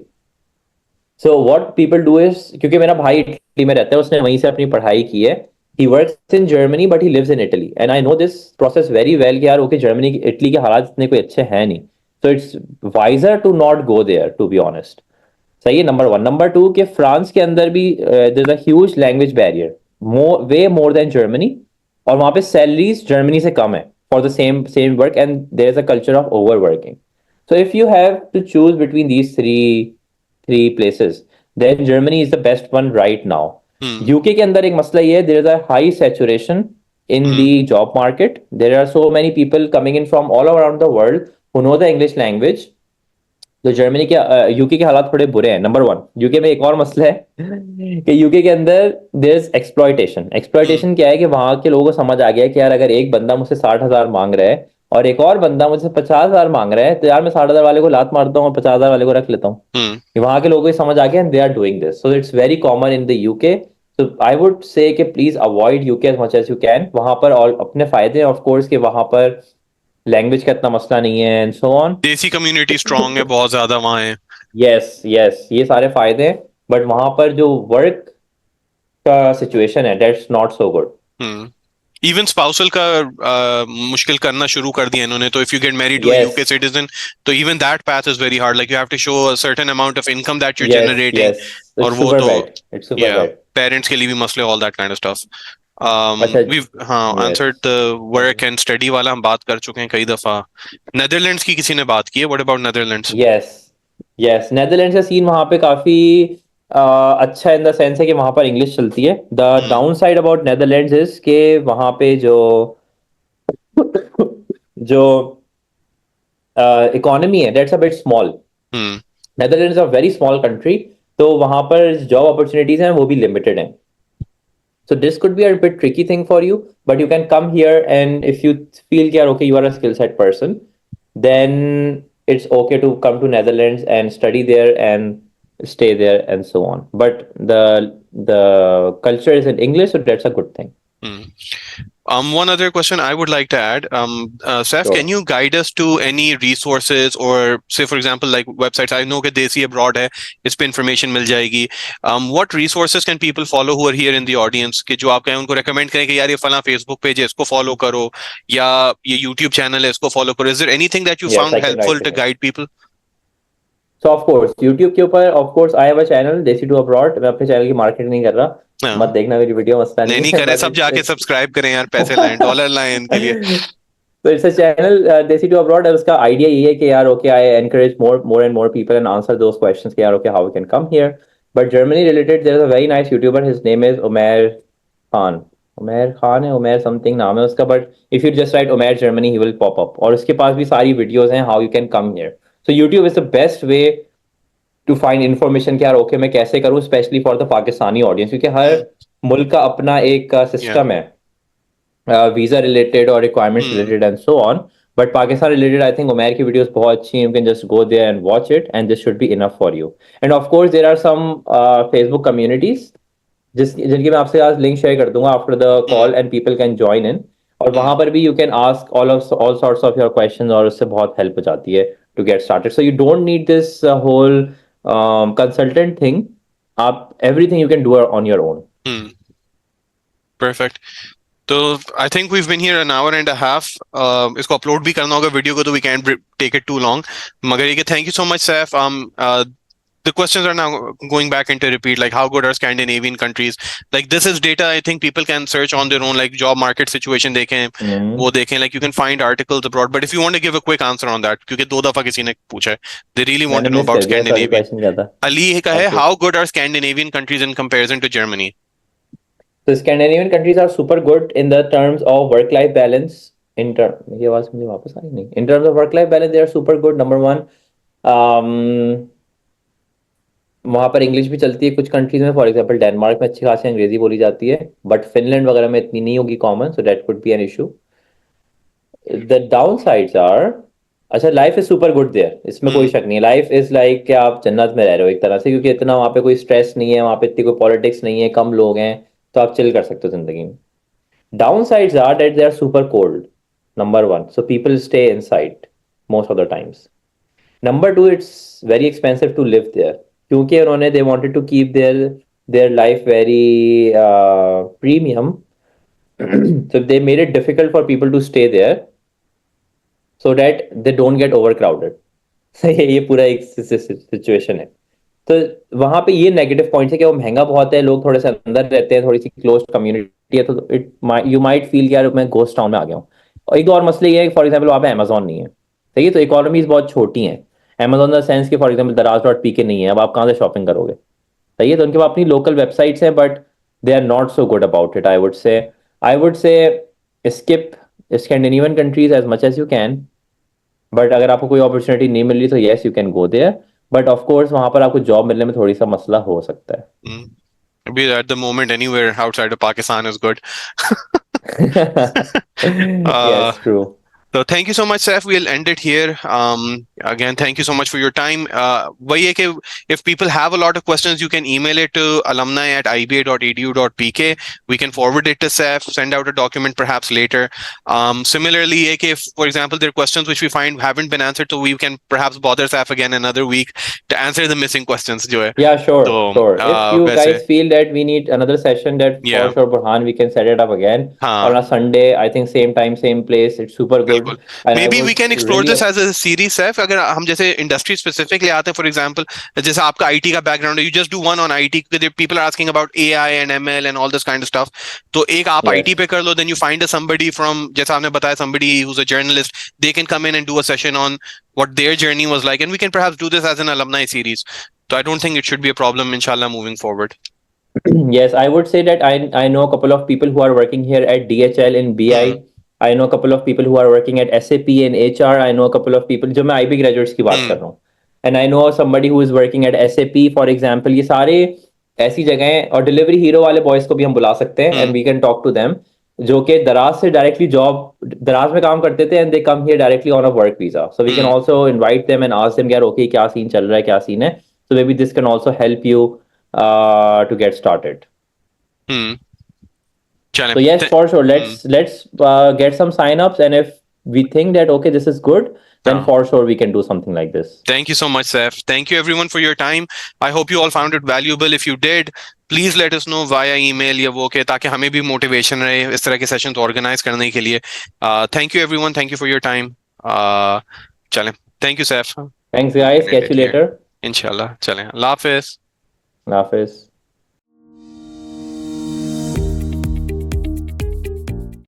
Speaker 2: So what people do is, क्योंकि मेरा भाई इटली में रहता है, उसने वहीं से अपनी पढ़ाई की है. He works in Germany but he lives in Italy, and I know this process very well कि यार ओके जर्मनी इटली के हालात इतने कोई अच्छे हैं नहीं, so it's wiser to not go there to be honest. सही है, नंबर वन. नंबर टू कि फ्रांस के अंदर भी there is a huge language barrier, way more than Germany, और वहां पे सैलरीज जर्मनी से कम है for the same same work, and there is a culture of overworking. So if you have to choose between these three places, then Germany is the best one right now. UK के अंदर एक मसला ये है, there is a high saturation in the job market. There are so many people coming in from all around the world who know the English language. तो Germany के UK के हालात थोड़े बुरे हैं. नंबर वन, यूके में एक और मसला है कि यूके के अंदर देयर इज एक्सप्लॉयटेशन. एक्सप्लॉयटेशन क्या है कि वहां के लोगों को समझ आ गया कि यार अगर एक बंदा मुझसे 60,000 मांग रहा है और एक और बंदा मुझसे 50,000 मांग रहा है, तो यार मैं 60,000 वाले को लात मारता हूँ और 50,000 वाले को रख लेता हूँ. वहां के लोगों को समझ आ गया and they are doing this, so it's very common in the UK. तो आई वुड से कि please avoid UK as much as you can. वहां पर और अपने फायदे हैं ऑफ कोर्स कि वहां पर लैंग्वेज का इतना मसला नहीं है एंड सो ऑन.
Speaker 1: देसी कम्युनिटी स्ट्रांग है, बहुत ज्यादा वहां है.
Speaker 2: यस यस, ये सारे फायदे हैं, बट वहां पर जो वर्क का सिचुएशन है that's not so good.
Speaker 1: Even spousal का मुश्किल करना शुरू कर दिया इन्होंने. तो if you get married to UK citizen, तो even that path is very hard. Like you have to show a certain amount of income that you generating, और वो तो या पेरेंट्स के लिए भी मसले, all that kind of stuff. We हाँ answered the work and study वाला हम बात कर चुके हैं कई दफा. नेदरलैंड्स की किसी ने बात की है? What about Netherlands?
Speaker 2: Yes yes, Netherlands का सीन वहां पे काफी अच्छा इन द सेंस है कि वहां पर इंग्लिश चलती है. The down side about Netherlands is के वहां पे जो जो इकोनॉमी है that's a bit small. Netherlands a very small country, तो वहां पर जॉब अपॉर्चुनिटीज हैं वो भी लिमिटेड हैं. So this could be a bit tricky thing for you, but you can come here, and if you feel that okay, you are a skill set person, then it's okay to come to Netherlands and study there and stay there and so on. But the culture is in English, so that's a good thing.
Speaker 1: One other question I would like to add, Saif,
Speaker 2: Sure.
Speaker 1: can you guide us to any resources or say, for example, like websites? I know that Desi Abroad hai, इस पे information मिल जाएगी. What resources can people follow who are here in the audience कि जो आप कहें उनको recommend करें कि यार ये फला Facebook page है इसको follow करो, या ये YouTube channel है इसको follow करो? Is there anything that you
Speaker 2: Yes,
Speaker 1: found
Speaker 2: I can
Speaker 1: helpful
Speaker 2: write
Speaker 1: to
Speaker 2: to you.
Speaker 1: guide people?
Speaker 2: So of course YouTube के ऊपर of course I have a channel Desi to Abroad. मैं अपने channel की marketing नहीं कर रहा,
Speaker 1: हाँ.
Speaker 2: मत देखना मेरी वीडियो, मसला
Speaker 1: नहीं
Speaker 2: नहीं
Speaker 1: नहीं
Speaker 2: है.
Speaker 1: करे,
Speaker 2: But
Speaker 1: सब जाके सब्सक्राइब करें यार, पैसे लाएं, डॉलर लाएं इनके लिए.
Speaker 2: So it's a channel Desi to Abroad, और उसका आइडिया ये है कि यार okay, I encourage more and more people and answer those questions कि यार okay, how we can come here. But Germany related, there is a very nice YouTuber, his name is Umair Khan. उमेर खान है, उमेर something नाम है उसका, but if you just write Umer Germany ही will pop up, और उसके पास भी सारी वीडियोस हैं how you can come here. So YouTube is the best way to find information कि यार ओके मैं कैसे करूं, specially for the Pakistani audience, क्योंकि हर मुल्क का अपना एक सिस्टम है वीजा रिलेटेड और requirements related and so on. But Pakistan related I think Umer की वीडियोस बहुत अच्छी हैं. You can just go there and watch it and this should be enough for you. And of course there are some Facebook communities जिनकी मैं आपसे आज link share कर दूंगा after the call, and people can join in, और वहां पर भी you can ask all sorts of your questions, और उससे बहुत हेल्प हो जाती है to get started. So you don't need this whole consultant thing. आप everything you can do on your own.
Speaker 1: Perfect. तो I think we been here an hour and a half. इसको upload भी करना होगा video को, तो we can take it too long. मगर ये कि thank you so much Saif. The questions are now going back into repeat, like how good are Scandinavian countries? Like this is data I think people can search on their own, like job market situation देखें, वो देखें, like you can find articles abroad. But if you want to give a quick answer on that, क्योंकि दो दफा किसी ने पूछा है, they really want to know about Scandinavia. Ali का है, how good are Scandinavian countries in comparison to Germany?
Speaker 2: So Scandinavian countries are super good in the terms of work-life balance. ये आवाज मुझे वापस आई नहीं. In terms of work-life balance, they are super good. Number one, वहाँ पर English भी चलती है कुछ कंट्रीज में, फॉर एग्जांपल डेनमार्क में अच्छी खासी अंग्रेजी बोली जाती है, बट फिनलैंड वगैरह में इतनी नहीं होगी common, so that could be an issue. The down sides are, अच्छा life is super good there, इसमें कोई
Speaker 1: हम्म
Speaker 2: शक नहीं है, लाइफ इज लाइक कि आप जन्नत में रह रहे हो एक तरह से, क्योंकि इतना वहाँ पे कोई स्ट्रेस नहीं है, वहाँ पे इतनी कोई पॉलिटिक्स नहीं है, कम लोग हैं, तो आप चिल कर सकते हो जिंदगी में। Down sides are that they are super cold, number one, so people stay inside most of the times. Number two, it's very expensive to live there, क्योंकि उन्होंने they wanted to keep their their life very premium, so they made it difficult for people to stay there so that they don't get overcrowded. ये पूरा एक situation है। तो वहां पे ये नेगेटिव पॉइंट है कि वो महंगा बहुत है, लोग थोड़े से अंदर रहते हैं, थोड़ी सी क्लोज कम्युनिटी है, तो इट यू माइट फील यार मैं घोस्ट टाउन में आ गया हूँ। और एक और मसले ये है, फॉर एग्जाम्पल वहाँ पे अमेजोन नहीं है, सही है, तो इकोनॉमीज बहुत छोटी हैं। अमेजोन द सेंस कि फॉर एग्जाम्पल दराज डॉट पी के नहीं है, अब आप कहाँ से शॉपिंग करोगे, सही है, तो उनके पास अपनी लोकल वेबसाइट्स हैं, but they are not so good about it, I would say skip Scandinavian countries as much as you can, but अगर आपको कोई अपॉर्चुनिटी नहीं मिल रही तो yes you can go there, but of course वहां पर आपको जॉब मिलने में थोड़ी सा मसला हो सकता है।
Speaker 1: Maybe at the moment anywhere outside of Pakistan is good. uh,
Speaker 2: Yes, true.
Speaker 1: So thank you so much, Saif. We'll end it here. Again, thank you so much for your time. वही है कि if people have a lot of questions, you can email it to alumni@iba.edu.pk. We can forward it to Saif, send out a document perhaps later. Similarly, ये कि if, for example, there are questions which we find haven't been answered, so we can perhaps bother Saif again another week to answer the missing questions जो है.
Speaker 2: Yeah,
Speaker 1: तो
Speaker 2: sure, sure. If you
Speaker 1: वैसे
Speaker 2: guys feel that we need another session, that for
Speaker 1: yeah,
Speaker 2: sure, Burhan, we can set it up again on
Speaker 1: हाँ.
Speaker 2: a Sunday. I think same time, same place. It's super
Speaker 1: बिल्कुल.
Speaker 2: good, and I
Speaker 1: may be we
Speaker 2: would
Speaker 1: can explore
Speaker 2: really.
Speaker 1: This as a series सैफ. अगर हम जैसे industry specific ले आते हैं, for example जैसे आपका आईटी का बैकग्राउंड है, you just do one on IT, people are asking about AI and ML and all this kind of stuff. तो एक आप आईटी
Speaker 2: Yes.
Speaker 1: पे कर लो, then you find somebody from, जैसा आपने बताया, somebody who's a journalist, they can come in and do a session on what their journey was like, and we can perhaps do this as an alumni series. So I don't think it should be a problem, inshallah, moving forward.
Speaker 2: Yes, I would say that I know a couple of people who are working here at DHL in BI.
Speaker 1: Hmm
Speaker 2: I know a couple of people who are working at SAP in HR. I know a couple of people, जो मैं IB graduates की बात कर
Speaker 1: हम्म
Speaker 2: रहा हूँ, and I know somebody who is working at SAP, for example. ये सारे ऐसी जगह हैं, और डिलीवरी हीरो वाले बॉयज को भी हम बुला सकते हैं,
Speaker 1: हम्म
Speaker 2: and we can talk to them, जो कि दराज से डायरेक्टली जॉब दराज में काम करते थे, and they come here directly on a work visa, so we can
Speaker 1: hmm
Speaker 2: also invite them and ask them यार ओके क्या सीन चल रहा है, क्या सीन है, so maybe this can also help you to get started.
Speaker 1: हम्म चलें.
Speaker 2: So yes, for sure. Let's get some signups, and if we think that okay, this is good, then
Speaker 1: हाँ.
Speaker 2: for sure we can do something like this.
Speaker 1: Thank you so much, Seth. Thank you everyone for your time. I hope you all found it valuable. If you did, please let us know via email या वो के, ताकि हमें भी motivation रहे इस तरह के सेशंस ऑर्गेनाइज करने के लिए. Thank you everyone. Thank you for your time. चलें. Thank you, Seth.
Speaker 2: Thanks, guys.
Speaker 1: End
Speaker 2: Catch
Speaker 1: it
Speaker 2: you
Speaker 1: here.
Speaker 2: later.
Speaker 1: इंशाल्लाह. चलें. अल्लाह हाफिज.
Speaker 2: Hafiz.